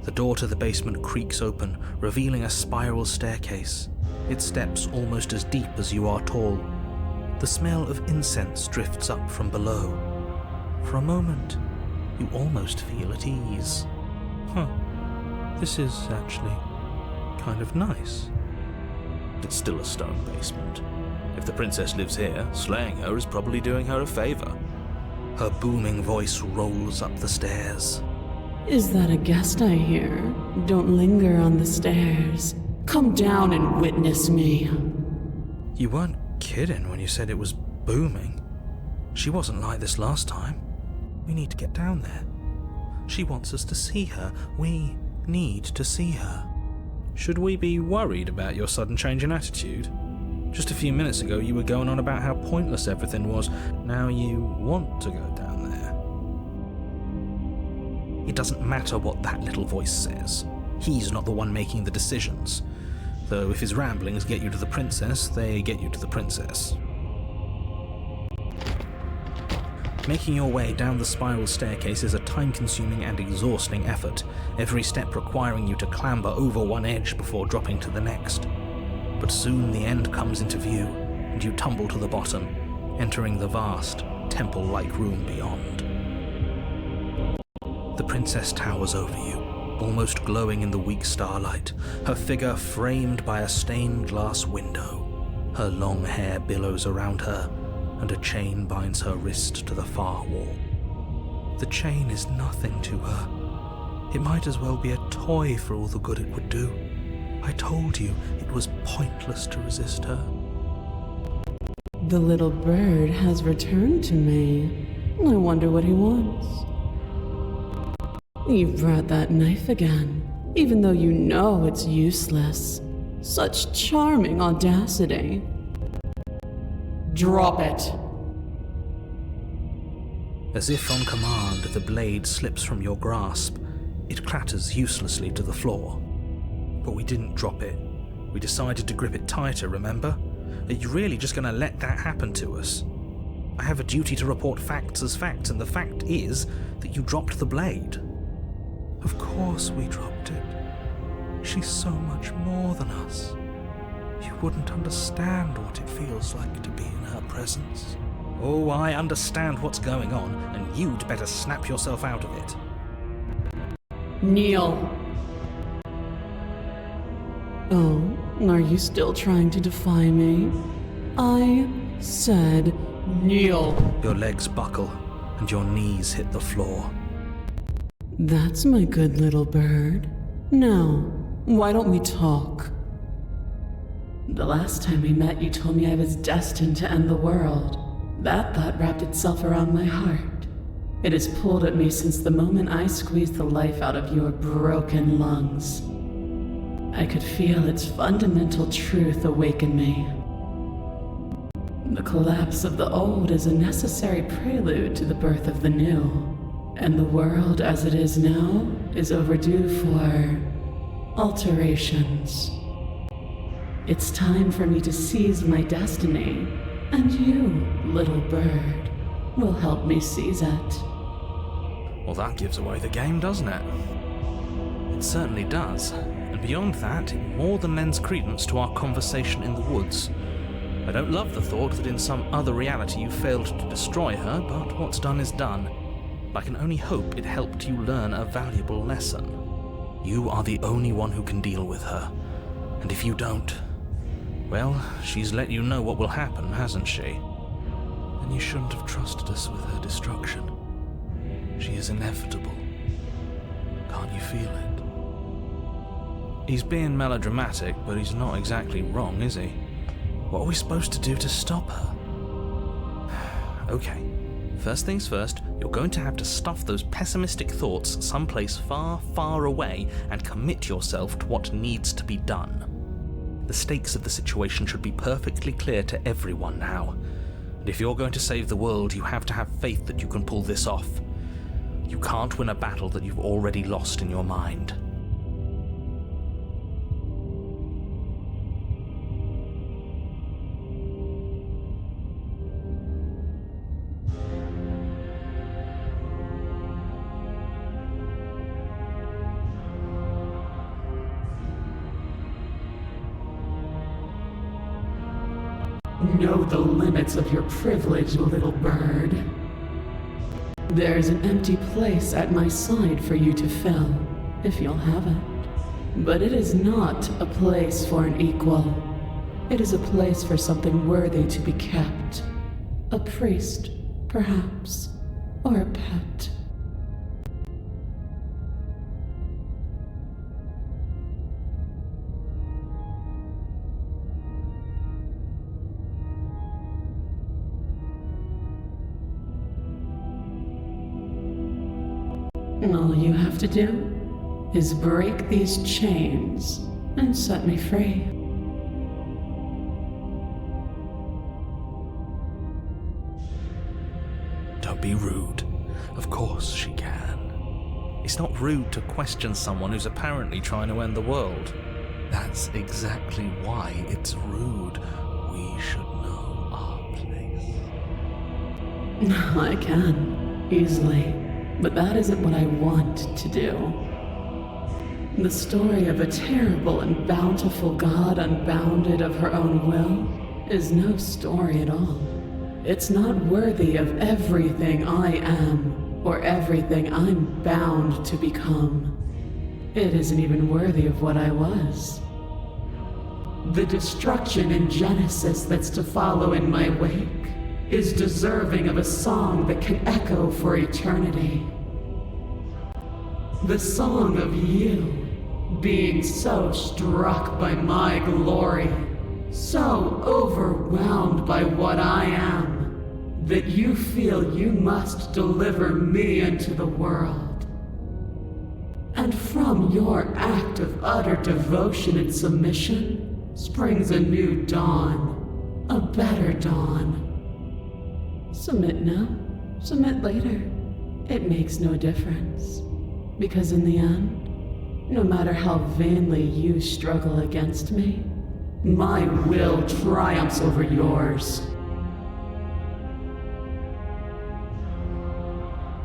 The door to the basement creaks open, revealing a spiral staircase. Its steps almost as deep as you are tall. The smell of incense drifts up from below. For a moment, you almost feel at ease. This is actually kind of nice. It's still a stone basement. If the princess lives here, slaying her is probably doing her a favor. Her booming voice rolls up the stairs. Is that a guest I hear? Don't linger on the stairs. Come down and witness me. You weren't kidding when you said it was booming. She wasn't like this last time. We need to get down there. She wants us to see her. We need to see her. Should we be worried about your sudden change in attitude? Just a few minutes ago you were going on about how pointless everything was. Now you want to go down there. It doesn't matter what that little voice says. He's not the one making the decisions. Though if his ramblings get you to the princess, they get you to the princess. Making your way down the spiral staircase is a time-consuming and exhausting effort, every step requiring you to clamber over one edge before dropping to the next. But soon the end comes into view, and you tumble to the bottom, entering the vast, temple-like room beyond. The princess towers over you, almost glowing in the weak starlight, her figure framed by a stained glass window. Her long hair billows around her, and a chain binds her wrist to the far wall. The chain is nothing to her. It might as well be a toy for all the good it would do. I told you it was pointless to resist her. The little bird has returned to me. I wonder what he wants. You've brought that knife again, even though you know it's useless. Such charming audacity. Drop it. As if on command, the blade slips from your grasp. It clatters uselessly to the floor. But we didn't drop it. We decided to grip it tighter, remember? Are you really just going to let that happen to us? I have a duty to report facts as facts, and the fact is that you dropped the blade. Of course we dropped it. She's so much more than us. You wouldn't understand what it feels like to be in her presence. Oh, I understand what's going on, and you'd better snap yourself out of it. Kneel. Oh, are you still trying to defy me? I said kneel. Your legs buckle, and your knees hit the floor. That's my good little bird. Now, why don't we talk? The last time we met, you told me I was destined to end the world. That thought wrapped itself around my heart. It has pulled at me since the moment I squeezed the life out of your broken lungs. I could feel its fundamental truth awaken me. The collapse of the old is a necessary prelude to the birth of the new. And the world as it is now is overdue for alterations. It's time for me to seize my destiny, and you, little bird, will help me seize it. Well, that gives away the game, doesn't it? It certainly does. And beyond that, it more than lends credence to our conversation in the woods. I don't love the thought that in some other reality you failed to destroy her, but what's done is done. I can only hope it helped you learn a valuable lesson. You are the only one who can deal with her, and if you don't, well, she's let you know what will happen, hasn't she? And you shouldn't have trusted us with her destruction. She is inevitable. Can't you feel it? He's being melodramatic, but he's not exactly wrong, is he? What are we supposed to do to stop her? Okay, first things first, you're going to have to stuff those pessimistic thoughts someplace far, far away and commit yourself to what needs to be done. The stakes of the situation should be perfectly clear to everyone now. And if you're going to save the world, you have to have faith that you can pull this off. You can't win a battle that you've already lost in your mind. Know the limits of your privilege, little bird. There's an empty place at my side for you to fill, if you'll have it. But it is not a place for an equal. It is a place for something worthy to be kept. A priest, perhaps, or a pet. All you have to do is break these chains and set me free. Don't be rude. Of course she can. It's not rude to question someone who's apparently trying to end the world. That's exactly why it's rude. We should know our place. I can, easily. But that isn't what I want to do. The story of a terrible and bountiful god unbounded of her own will is no story at all. It's not worthy of everything I am, or everything I'm bound to become. It isn't even worthy of what I was. The destruction in Genesis that's to follow in my wake is deserving of a song that can echo for eternity. The song of you, being so struck by my glory, so overwhelmed by what I am, that you feel you must deliver me into the world. And from your act of utter devotion and submission springs a new dawn, a better dawn. Submit now, submit later. It makes no difference. Because in the end, no matter how vainly you struggle against me, my will triumphs over yours.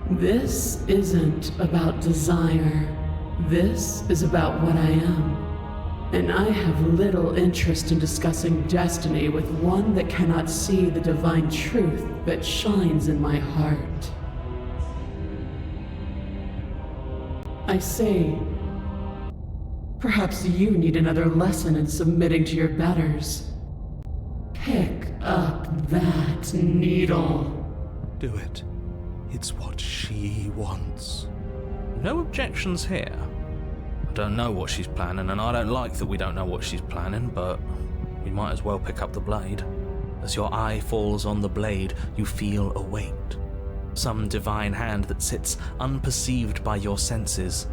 This isn't about desire. This is about what I am. And I have little interest in discussing destiny with one that cannot see the divine truth that shines in my heart. I say, perhaps you need another lesson in submitting to your betters. Pick up that needle. Do it. It's what she wants. No objections here. I don't know what she's planning, and I don't like that we don't know what she's planning, but we might as well pick up the blade. As your eye falls on the blade, you feel a weight. Some divine hand that sits unperceived by your senses,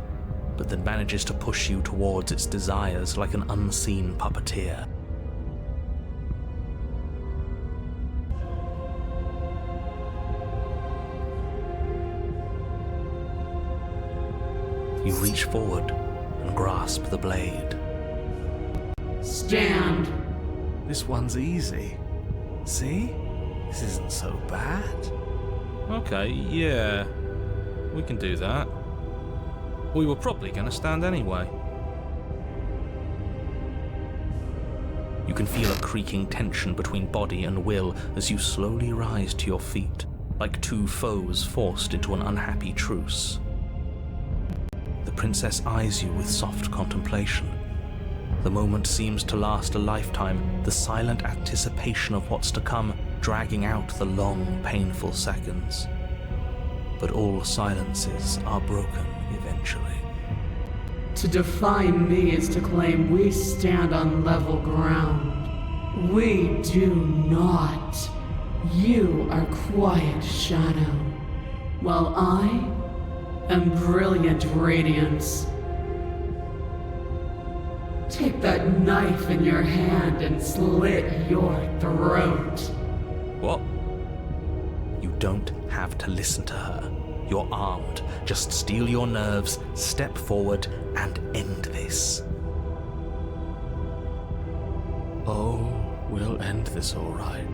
but that manages to push you towards its desires like an unseen puppeteer. You reach forward and grasp the blade. Stand. This one's easy. See? This isn't so bad. Okay, yeah, we can do that. We were probably going to stand anyway. You can feel a creaking tension between body and will as you slowly rise to your feet, like two foes forced into an unhappy truce. The princess eyes you with soft contemplation. The moment seems to last a lifetime, the silent anticipation of what's to come dragging out the long, painful seconds. But all silences are broken eventually. To define me is to claim we stand on level ground. We do not. You are quiet shadow, while I am brilliant radiance. Take that knife in your hand and slit your throat. What? You don't have to listen to her. You're armed. Just steel your nerves, step forward, and end this. Oh, we'll end this all right.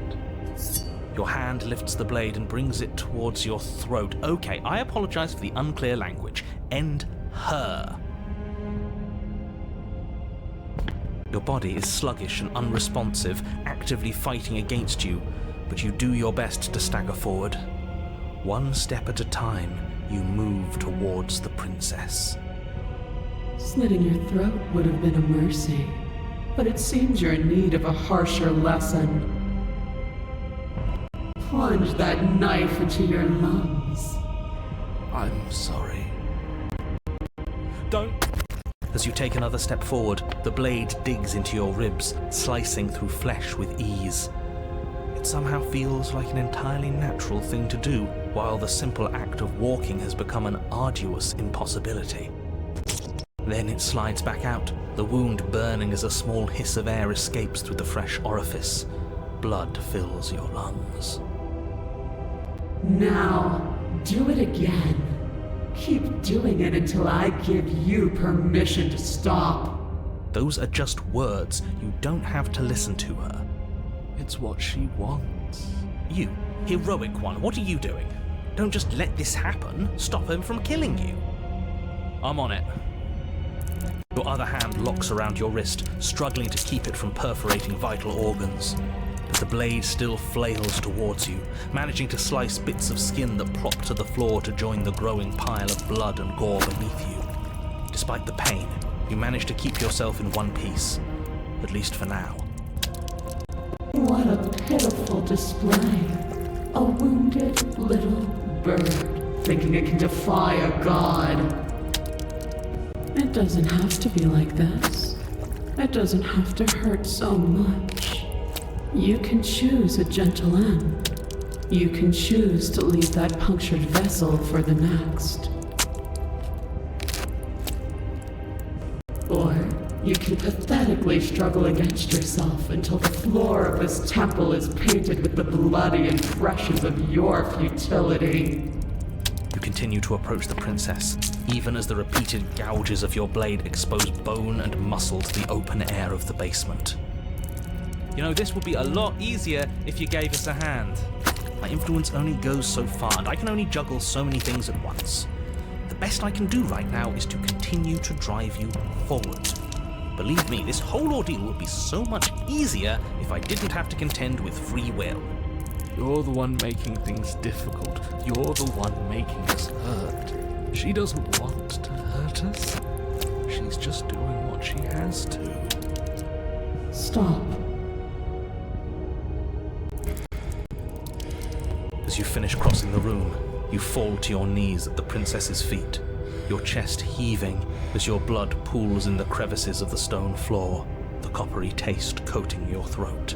Your hand lifts the blade and brings it towards your throat. Okay, I apologize for the unclear language. End her. Your body is sluggish and unresponsive, actively fighting against you, but you do your best to stagger forward. One step at a time, you move towards the princess. Slitting your throat would have been a mercy, but it seems you're in need of a harsher lesson. Plunge that knife into your lungs. I'm sorry. Don't! As you take another step forward, the blade digs into your ribs, slicing through flesh with ease. It somehow feels like an entirely natural thing to do, while the simple act of walking has become an arduous impossibility. Then it slides back out, the wound burning as a small hiss of air escapes through the fresh orifice. Blood fills your lungs. Now, do it again. Keep doing it until I give you permission to stop. Those are just words. You don't have to listen to her. It's what she wants. You, heroic one, what are you doing? Don't just let this happen. Stop him from killing you. I'm on it. Your other hand locks around your wrist, struggling to keep it from perforating vital organs. But the blade still flails towards you, managing to slice bits of skin that plop to the floor to join the growing pile of blood and gore beneath you. Despite the pain, you manage to keep yourself in one piece, at least for now. What a pitiful display. A wounded little bird thinking it can defy a god. It doesn't have to be like this. It doesn't have to hurt so much. You can choose a gentle end. You can choose to leave that punctured vessel for the next. Or you can pathetically struggle against yourself until the floor of this temple is painted with the bloody impressions of your futility. You continue to approach the princess, even as the repeated gouges of your blade expose bone and muscle to the open air of the basement. You know, this would be a lot easier if you gave us a hand. My influence only goes so far, and I can only juggle so many things at once. The best I can do right now is to continue to drive you forward. Believe me, this whole ordeal would be so much easier if I didn't have to contend with free will. You're the one making things difficult. You're the one making us hurt. She doesn't want to hurt us. She's just doing what she has to. Stop. As you finish crossing the room, you fall to your knees at the princess's feet, your chest heaving as your blood pools in the crevices of the stone floor, the coppery taste coating your throat.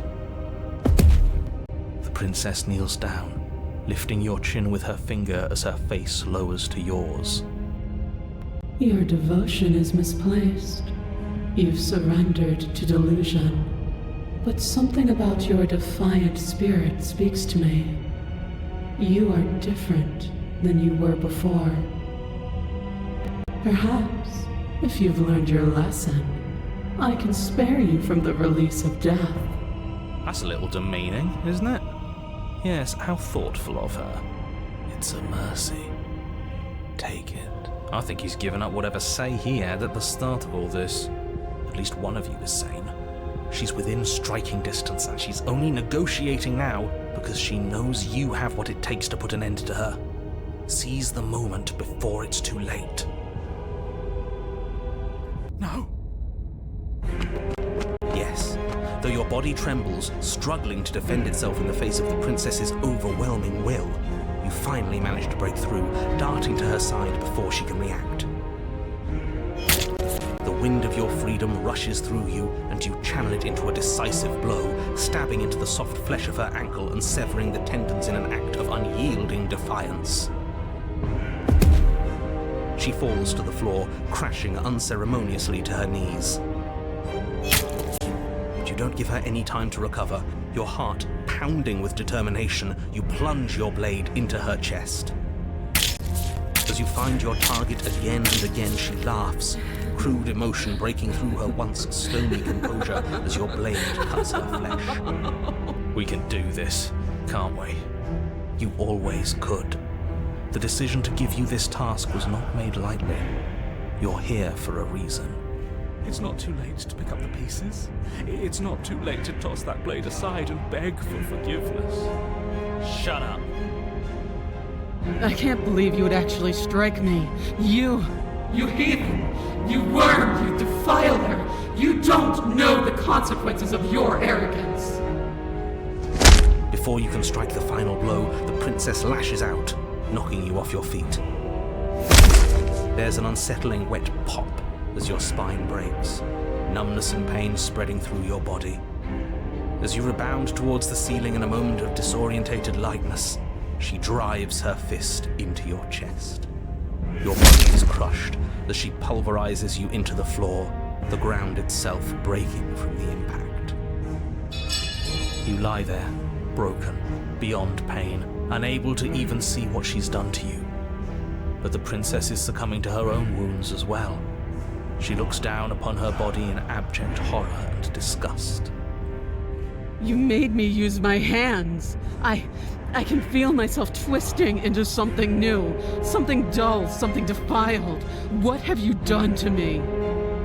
The princess kneels down, lifting your chin with her finger as her face lowers to yours. Your devotion is misplaced. You've surrendered to delusion. But something about your defiant spirit speaks to me. You are different than you were before. Perhaps, if you've learned your lesson, I can spare you from the release of death. That's a little demeaning, isn't it? Yes, how thoughtful of her. It's a mercy. Take it. I think he's given up whatever say he had at the start of all this. At least one of you is sane. She's within striking distance, and she's only negotiating now because she knows you have what it takes to put an end to her. Seize the moment before it's too late. No. Yes, though your body trembles, struggling to defend itself in the face of the princess's overwhelming will, you finally manage to break through, darting to her side before she can react. The wind of your freedom rushes through you, and you channel it into a decisive blow, stabbing into the soft flesh of her ankle and severing the tendons in an act of unyielding defiance. She falls to the floor, crashing unceremoniously to her knees. But you don't give her any time to recover. Your heart pounding with determination, you plunge your blade into her chest. As you find your target again and again, she laughs, crude emotion breaking through her once stony composure as your blade cuts her flesh. We can do this, can't we? You always could. The decision to give you this task was not made lightly. You're here for a reason. It's not too late to pick up the pieces. It's not too late to toss that blade aside and beg for forgiveness. Shut up. I can't believe you would actually strike me. You heathen! You worm! You defiler! You don't know the consequences of your arrogance! Before you can strike the final blow, the princess lashes out, knocking you off your feet. There's an unsettling wet pop as your spine breaks, numbness and pain spreading through your body. As you rebound towards the ceiling in a moment of disorientated lightness, she drives her fist into your chest. Your body is crushed as she pulverizes you into the floor, the ground itself breaking from the impact. You lie there, broken, beyond pain, unable to even see what she's done to you. But the princess is succumbing to her own wounds as well. She looks down upon her body in abject horror and disgust. You made me use my hands. I can feel myself twisting into something new, something dull, something defiled. What have you done to me?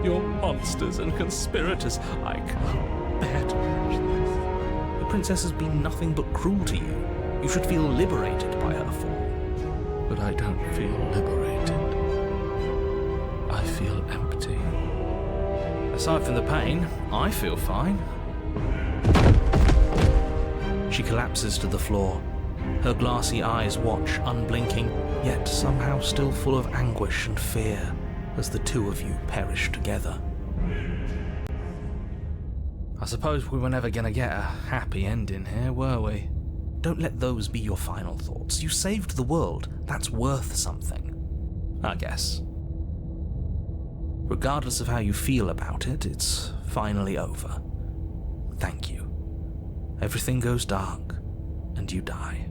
You're monsters and conspirators. I can't bear to watch this. The princess has been nothing but cruel to you. You should feel liberated by her fall. But I don't feel liberated. I feel empty. Aside from the pain, I feel fine. She collapses to the floor. Her glassy eyes watch, unblinking, yet somehow still full of anguish and fear, as the two of you perish together. I suppose we were never gonna get a happy ending here, were we? Don't let those be your final thoughts. You saved the world. That's worth something. I guess. Regardless of how you feel about it, it's finally over. Thank you. Everything goes dark, and you die.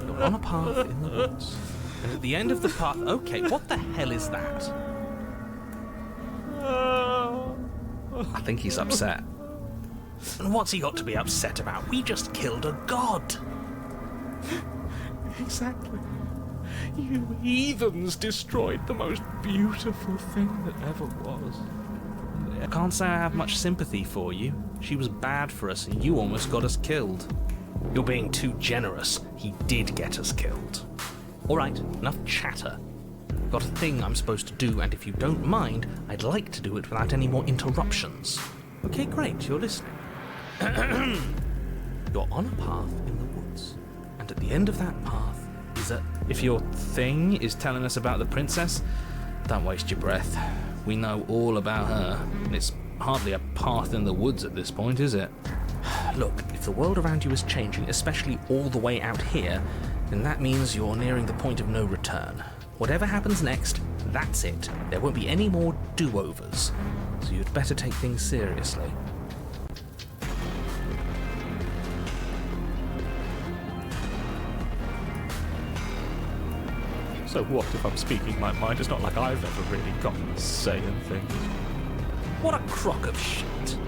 You're on a path in the woods. And at the end of the path... Okay, what the hell is that? I think he's upset. And what's he got to be upset about? We just killed a god. Exactly. You heathens destroyed the most beautiful thing that ever was. I can't say I have much sympathy for you. She was bad for us and you almost got us killed. You're being too generous. He did get us killed. Alright, enough chatter. Got a thing I'm supposed to do, and if you don't mind, I'd like to do it without any more interruptions. Okay, great, you're listening. You're on a path in the woods, and at the end of that path is a... If your thing is telling us about the princess, don't waste your breath. We know all about her, and it's hardly a path in the woods at this point, is it? Look, if the world around you is changing, especially all the way out here, then that means you're nearing the point of no return. Whatever happens next, that's it. There won't be any more do-overs. So you'd better take things seriously. So what if I'm speaking my mind? It's not like I've ever really gotten a say in things. What a crock of shit.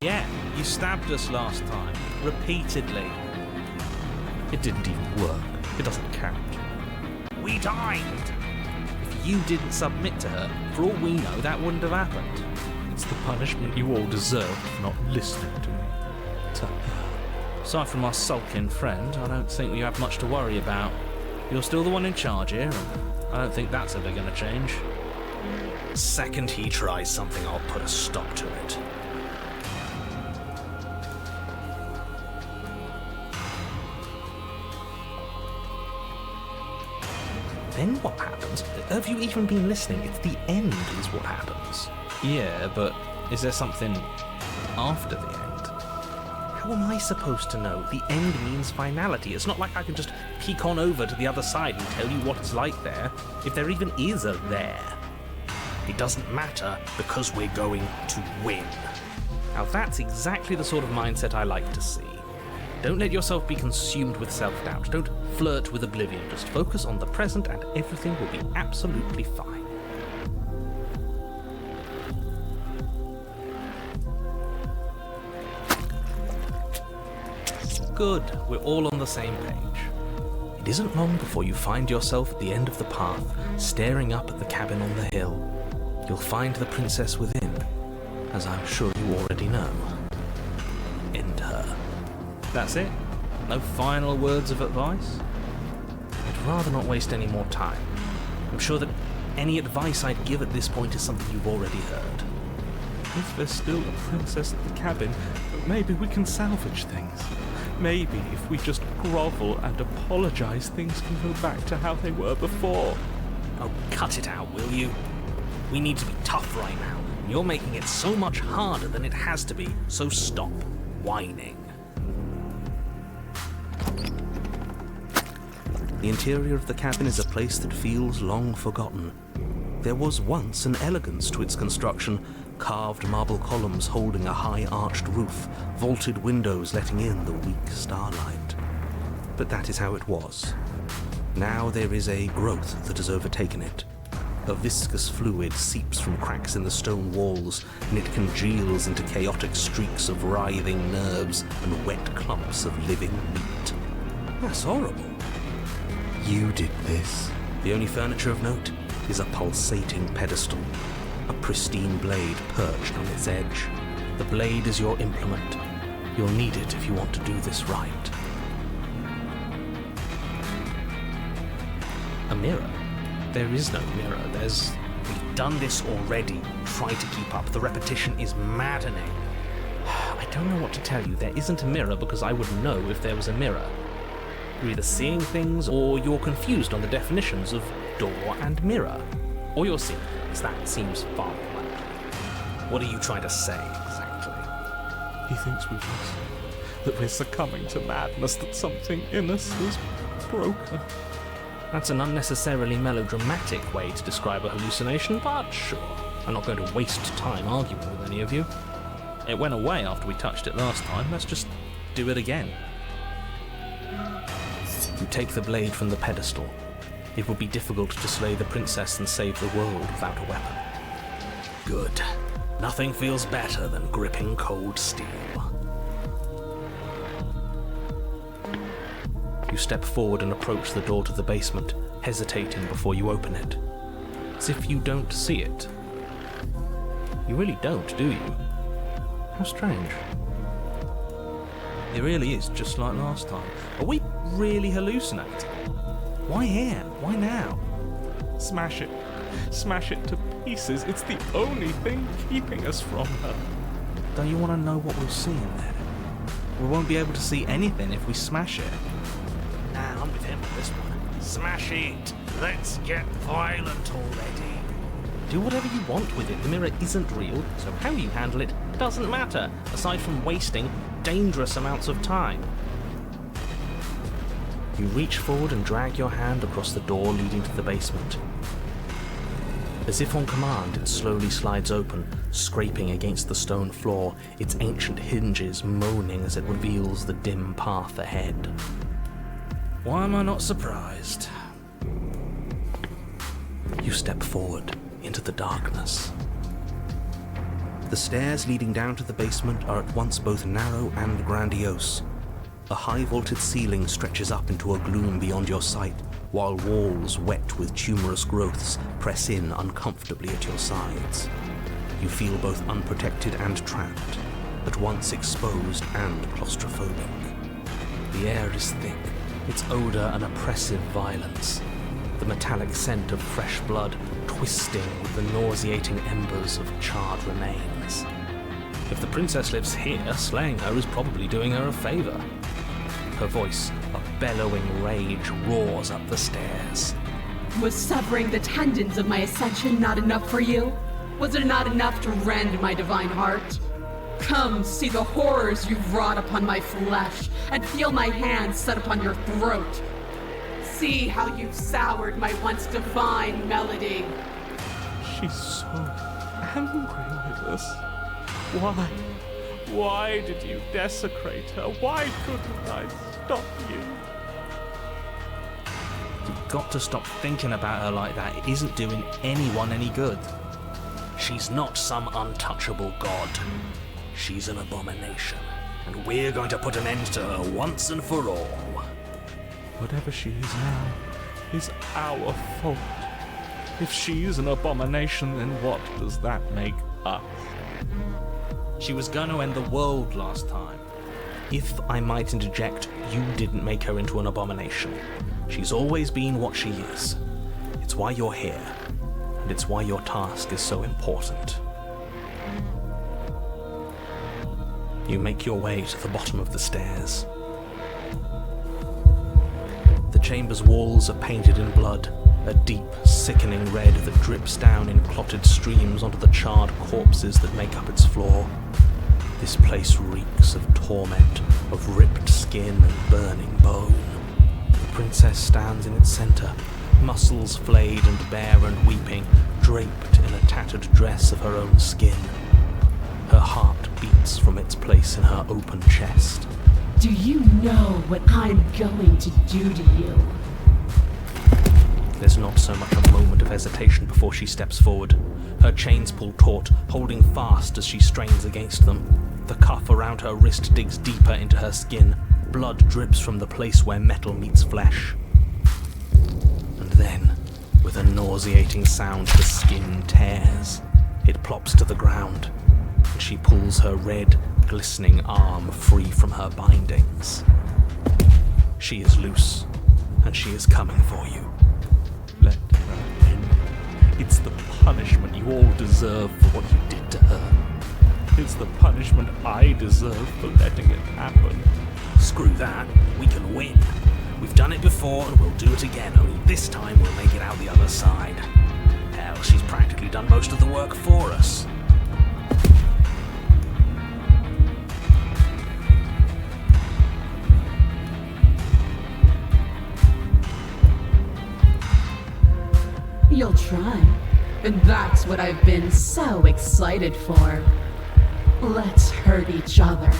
Yeah, you stabbed us last time. Repeatedly. It didn't even work. It doesn't count. We died! If you didn't submit to her, for all we know, that wouldn't have happened. It's the punishment you all deserve for not listening to me. Aside from our sulking friend, I don't think we have much to worry about. You're still the one in charge here, and I don't think that's ever going to change. The second he tries something, I'll put a stop to it. Then what happens? Have you even been listening? It's the end is what happens. Yeah, but is there something after the end? How am I supposed to know? The end means finality. It's not like I can just peek on over to the other side and tell you what it's like there, if there even is a there. It doesn't matter because we're going to win. Now that's exactly the sort of mindset I like to see. Don't let yourself be consumed with self-doubt. Don't flirt with oblivion. Just focus on the present and everything will be absolutely fine. Good, we're all on the same page. It isn't long before you find yourself at the end of the path, staring up at the cabin on the hill. You'll find the princess within, as I'm sure you already know. End her. That's it? No final words of advice? I'd rather not waste any more time. I'm sure that any advice I'd give at this point is something you've already heard. If there's still a princess at the cabin, maybe we can salvage things. Maybe if we just grovel and apologize, things can go back to how they were before. Oh, cut it out, will you? We need to be tough right now. You're making it so much harder than it has to be, so stop whining. The interior of the cabin is a place that feels long forgotten. There was once an elegance to its construction, carved marble columns holding a high arched roof, vaulted windows letting in the weak starlight. But that is how it was. Now there is a growth that has overtaken it. A viscous fluid seeps from cracks in the stone walls, and it congeals into chaotic streaks of writhing nerves and wet clumps of living meat. That's horrible. You did this. The only furniture of note is a pulsating pedestal, a pristine blade perched on its edge. The blade is your implement. You'll need it if you want to do this right. A mirror? There is no mirror. We've done this already. Try to keep up. The repetition is maddening. I don't know what to tell you. There isn't a mirror because I would know if there was a mirror. You're either seeing things or you're confused on the definitions of door and mirror. Or you're seeing things. That seems far more likely. What are you trying to say exactly? He thinks we've lost, that we're succumbing to madness, that something in us is broken. That's an unnecessarily melodramatic way to describe a hallucination, but sure. I'm not going to waste time arguing with any of you. It went away after we touched it last time. Let's just do it again. You take the blade from the pedestal. It would be difficult to slay the princess and save the world without a weapon. Good. Nothing feels better than gripping cold steel. You step forward and approach the door to the basement, hesitating before you open it. As if you don't see it. You really don't, do you? How strange. It really is just like last time. Are we really hallucinating? Why here? Why now? Smash it. Smash it to pieces. It's the only thing keeping us from her. Don't you want to know what we'll see in there? We won't be able to see anything if we smash it. Nah, I'm with him on this one. Smash it! Let's get violent already. Do whatever you want with it. The mirror isn't real, so how you handle it doesn't matter, aside from wasting dangerous amounts of time. You reach forward and drag your hand across the door leading to the basement. As if on command, it slowly slides open, scraping against the stone floor, its ancient hinges moaning as it reveals the dim path ahead. Why am I not surprised? You step forward into the darkness. The stairs leading down to the basement are at once both narrow and grandiose. A high-vaulted ceiling stretches up into a gloom beyond your sight, while walls wet with tumorous growths press in uncomfortably at your sides. You feel both unprotected and trapped, at once exposed and claustrophobic. The air is thick, its odor an oppressive violence, the metallic scent of fresh blood twisting with the nauseating embers of charred remains. If the princess lives here, slaying her is probably doing her a favor. Her voice, a bellowing rage, roars up the stairs. Was severing the tendons of my ascension not enough for you? Was it not enough to rend my divine heart? Come, see the horrors you've wrought upon my flesh, and feel my hands set upon your throat. See how you've soured my once divine melody. She's so angry with us. Why? Why did you desecrate her? Why couldn't I stop you? You've got to stop thinking about her like that. It isn't doing anyone any good. She's not some untouchable god. She's an abomination, and we're going to put an end to her once and for all. Whatever she is now is our fault. If she's an abomination, then what does that make us? She was going to end the world last time. If I might interject, you didn't make her into an abomination. She's always been what she is. It's why you're here, and it's why your task is so important. You make your way to the bottom of the stairs. The chamber's walls are painted in blood, a deep, sickening red that drips down in clotted streams onto the charred corpses that make up its floor. This place reeks of torment, of ripped skin and burning bone. The princess stands in its center, muscles flayed and bare and weeping, draped in a tattered dress of her own skin. Her heart beats from its place in her open chest. Do you know what I'm going to do to you? There's not so much a moment of hesitation before she steps forward. Her chains pull taut, holding fast as she strains against them. The cuff around her wrist digs deeper into her skin. Blood drips from the place where metal meets flesh. And then, with a nauseating sound, the skin tears. It plops to the ground, and she pulls her red, glistening arm free from her bindings. She is loose, and she is coming for you. Let her in. It's the punishment you all deserve for what you did to her. It's the punishment I deserve for letting it happen. Screw that. We can win. We've done it before and we'll do it again, only this time we'll make it out the other side. Hell, she's practically done most of the work for us. You'll try. And that's what I've been so excited for. Let's hurt each other.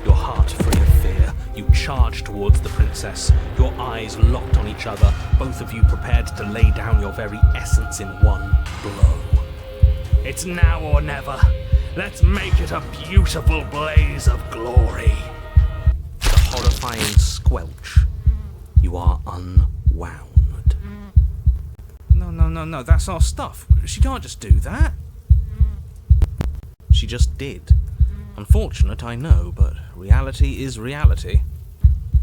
Your heart free of fear, you charge towards the princess, your eyes locked on each other, both of you prepared to lay down your very essence in one blow. It's now or never. Let's make it a beautiful blaze of glory. The horrifying squelch. You are unwound. No, that's our stuff. She can't just do that. She just did. Unfortunate, I know, but reality is reality.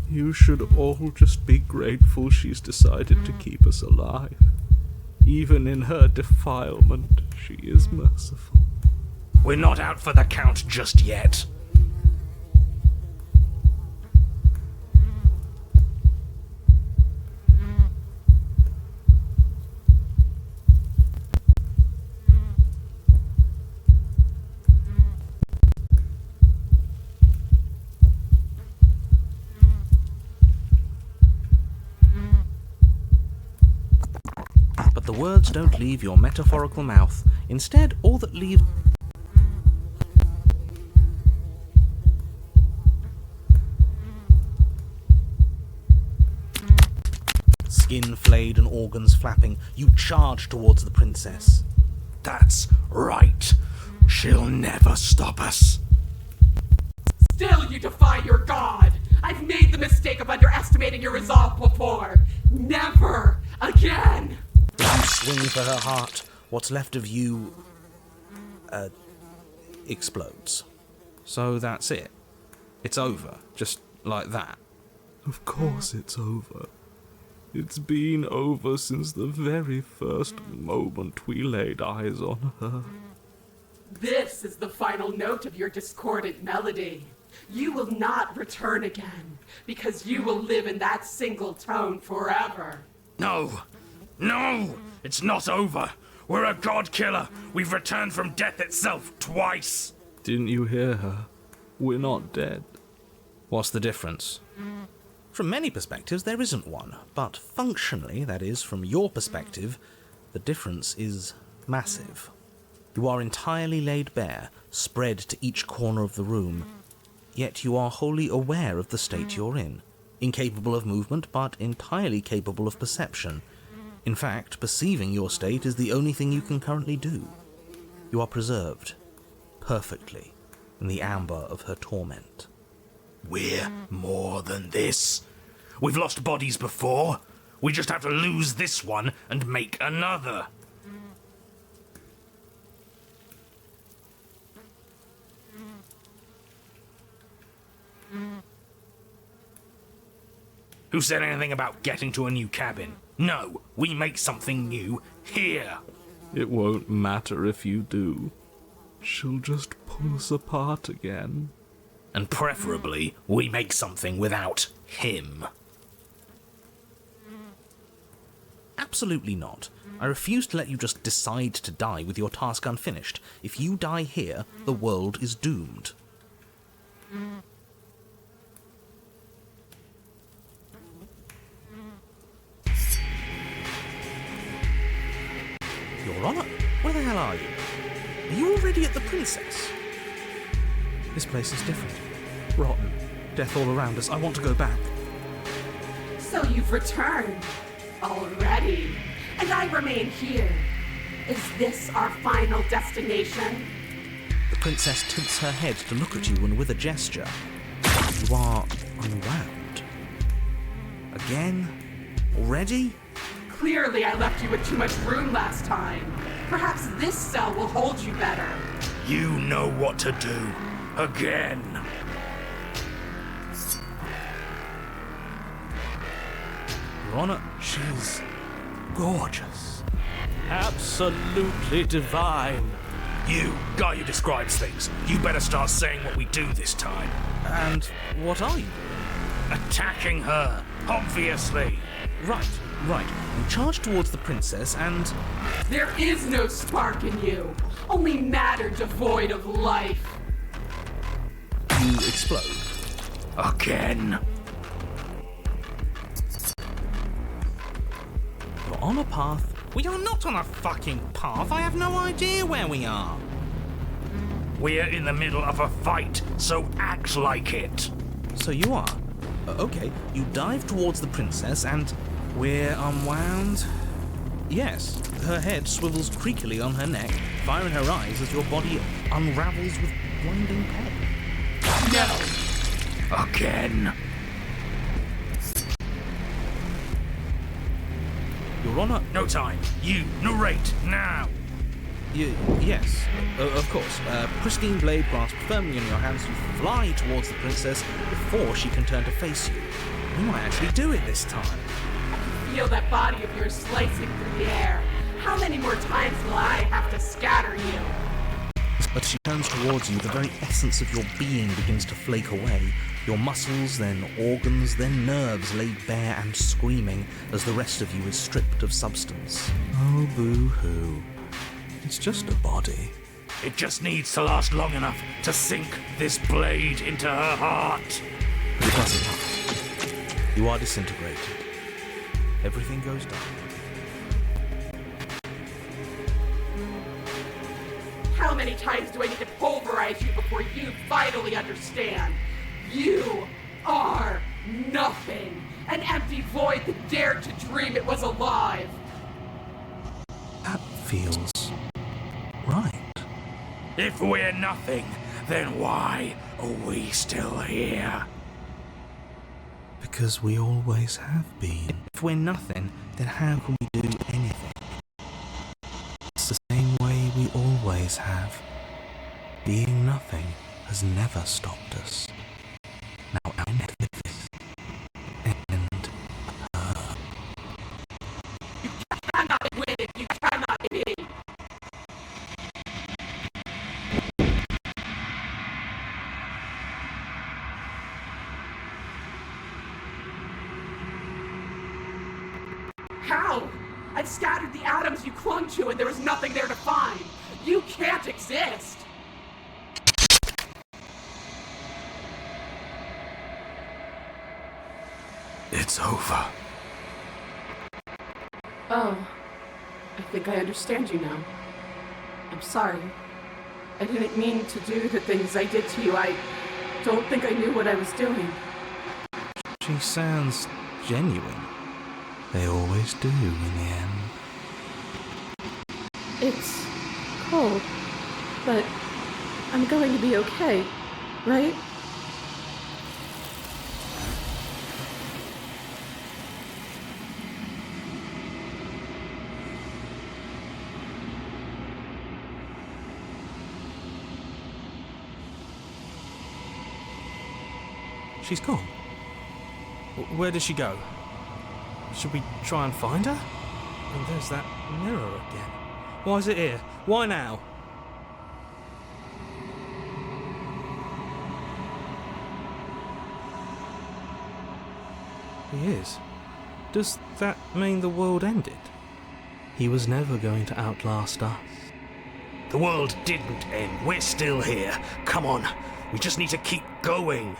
You should all just be grateful she's decided to keep us alive. Even in her defilement, she is merciful. We're not out for the count just yet. But the words don't leave your metaphorical mouth. Instead, all that leaves... Skin flayed and organs flapping, you charge towards the princess. That's right. She'll never stop us. Still, you defy your god. I've made the mistake of underestimating your resolve before. Never again. You swing for her heart. What's left of you explodes. So that's it. It's over, just like that. Of course it's over. It's been over since the very first moment we laid eyes on her. This is the final note of your discordant melody. You will not return again, because you will live in that single tone forever. No! No! It's not over! We're a god killer! We've returned from death itself twice! Didn't you hear her? We're not dead. What's the difference? From many perspectives, there isn't one, but functionally, that is, from your perspective, the difference is massive. You are entirely laid bare, spread to each corner of the room, yet you are wholly aware of the state you're in, incapable of movement, but entirely capable of perception. In fact, perceiving your state is the only thing you can currently do. You are preserved, perfectly, in the amber of her torment. We're more than this. We've lost bodies before. We just have to lose this one and make another. Who said anything about getting to a new cabin? No, we make something new here. It won't matter if you do. She'll just pull us apart again. And preferably, we make something without him. Absolutely not. I refuse to let you just decide to die with your task unfinished. If you die here, the world is doomed. Your Honor, where the hell are you? Are you already at the Princess? This place is different. Rotten. Death all around us. I want to go back. So you've returned already, and I remain here. Is this our final destination? The Princess tilts her head to look at you, and with a gesture, you are unwound. Again? Already? Clearly I left you with too much room last time. Perhaps this cell will hold you better. You know what to do. Again. Your Honor, she's gorgeous. Absolutely divine. You, guy who describes things, you better start saying what we do this time. And what are you? Attacking her, obviously. Right. You charge towards the Princess and... There is no spark in you, only matter devoid of life. you explode. Again. You're on a path. We are not on a fucking path. I have no idea where we are. We're in the middle of a fight, so act like it. So you are. Okay, you dive towards the princess and we're unwound. Yes, her head swivels creakily on her neck, fire in her eyes as your body unravels with blinding pain. No! Again. Your Honor, No time. You narrate now. yes, of course. Pristine blade grasped firmly in your hands, you fly towards the princess before she can turn to face you. You might actually do it this time. Feel that body of yours slicing through the air. How many more times will I have to scatter you? As she turns towards you, the very essence of your being begins to flake away. Your muscles, then organs, then nerves laid bare and screaming as the rest of you is stripped of substance. Oh, boo-hoo. It's just a body. It just needs to last long enough to sink this blade into her heart. But it doesn't last. You are disintegrated. Everything goes down. How many times do I need to pulverize you before you finally understand? You are nothing. An empty void that dared to dream it was alive. That feels right. If we're nothing, Then why are we still here? Because we always have been. If we're nothing, then how can we do anything? It's the same way we always have. Being nothing has never stopped us. Now our end with this. End her. You cannot win! You cannot be! How? I've scattered the atoms you clung to and there was nothing there to find. You can't exist! It's over. Oh, I think I understand you now. I'm sorry. I didn't mean to do the things I did to you. I don't think I knew what I was doing. She sounds genuine. They always do in the end. It's cold, but I'm going to be okay, right? She's gone. Where did she go? Should we try and find her? And there's that mirror again. Why is it here? Why now? He is. Does that mean the world ended? He was never going to outlast us. The world didn't end. We're still here. Come on. We just need to keep going.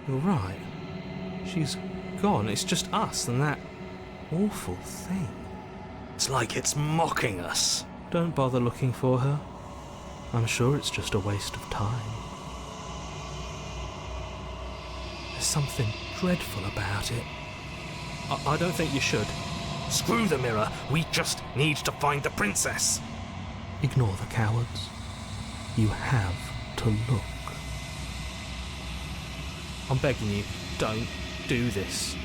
You're right. She's gone. It's just us and that awful thing. It's like it's mocking us. Don't bother looking for her. I'm sure it's just a waste of time. There's something dreadful about it. I don't think you should. Screw the mirror. We just need to find the princess. Ignore the cowards. You have to look. I'm begging you, don't do this.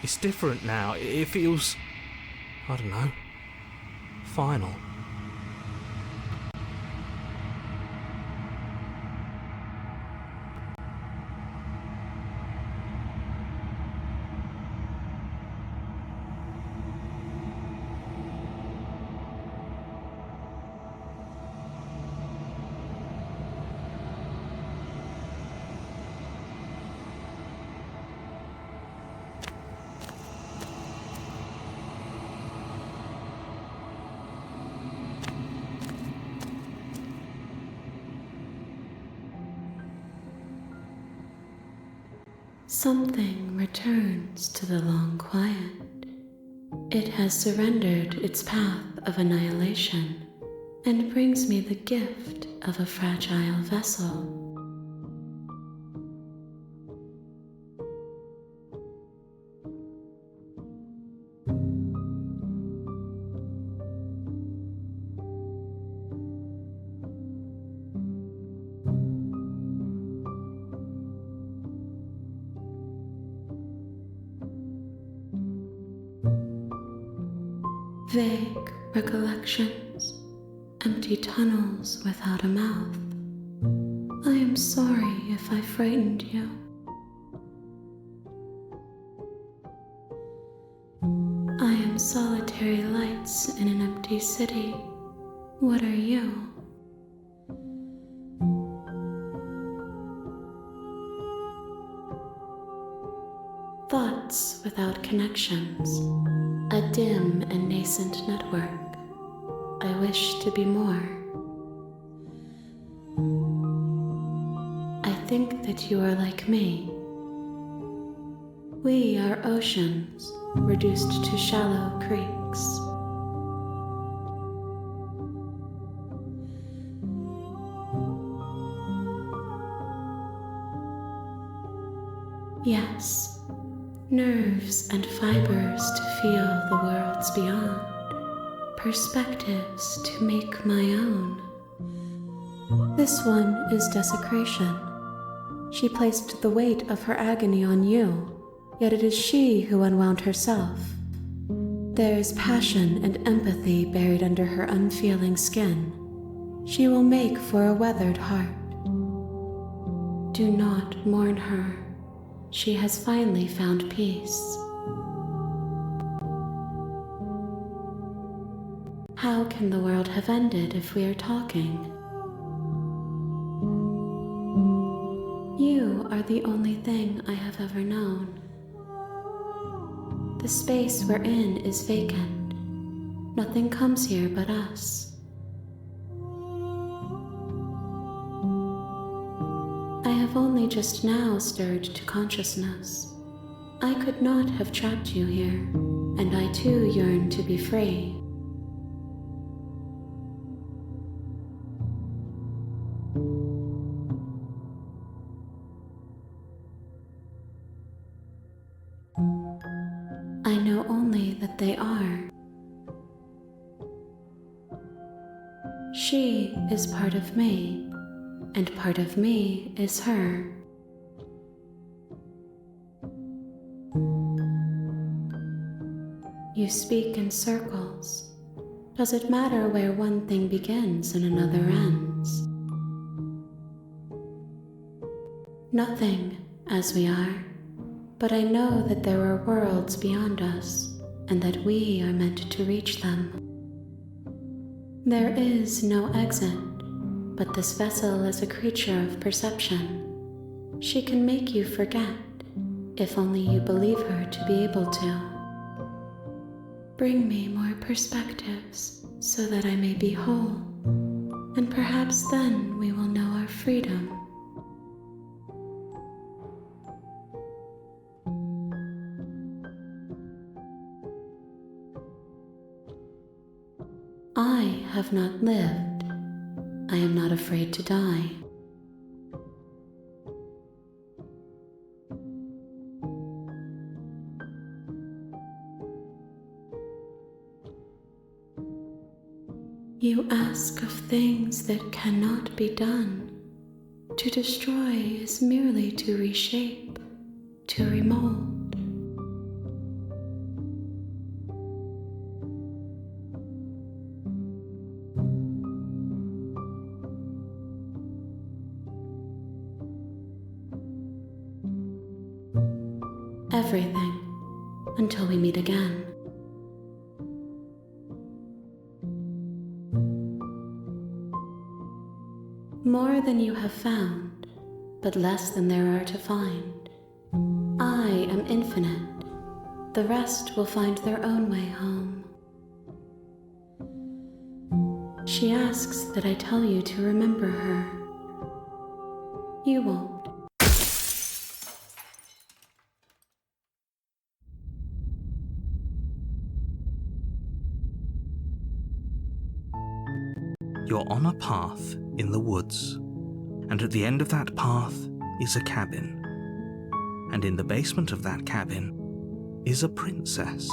It's different now. It feels, I don't know, final. Something returns to the long quiet. It has surrendered its path of annihilation and brings me the gift of a fragile vessel. Vague recollections, empty tunnels without a mouth. I am sorry if I frightened you. I am solitary lights in an empty city. What are you? Thoughts without connections. A dim and nascent network. I wish to be more. I think that you are like me. We are oceans, reduced to shallow creeks. Yes, nerves textures and fibers to feel the worlds beyond, perspectives to make my own. This one is desecration. She placed the weight of her agony on you, yet it is she who unwound herself. There is passion and empathy buried under her unfeeling skin. She will make for a weathered heart. Do not mourn her. She has finally found peace. How can the world have ended if we are talking? You are the only thing I have ever known. The space we're in is vacant. Nothing comes here but us. I have only just now stirred to consciousness. I could not have trapped you here, and I too yearn to be free. I know only that they are. She is part of me, and part of me is her. You speak in circles. Does it matter where one thing begins and another ends? Nothing, as we are, but I know that there are worlds beyond us, and that we are meant to reach them. There is no exit, but this vessel is a creature of perception. She can make you forget, if only you believe her to be able to. Bring me more perspectives, so that I may be whole, and perhaps then we will know our freedom. I have not lived. I am not afraid to die. You ask of things that cannot be done. To destroy is merely to reshape, to remold. Everything, until we meet again. More than you have found, but less than there are to find. I am infinite. The rest will find their own way home. She asks that I tell you to remember her. You won't. You're on a path in the woods, and at the end of that path is a cabin. And in the basement of that cabin is a princess.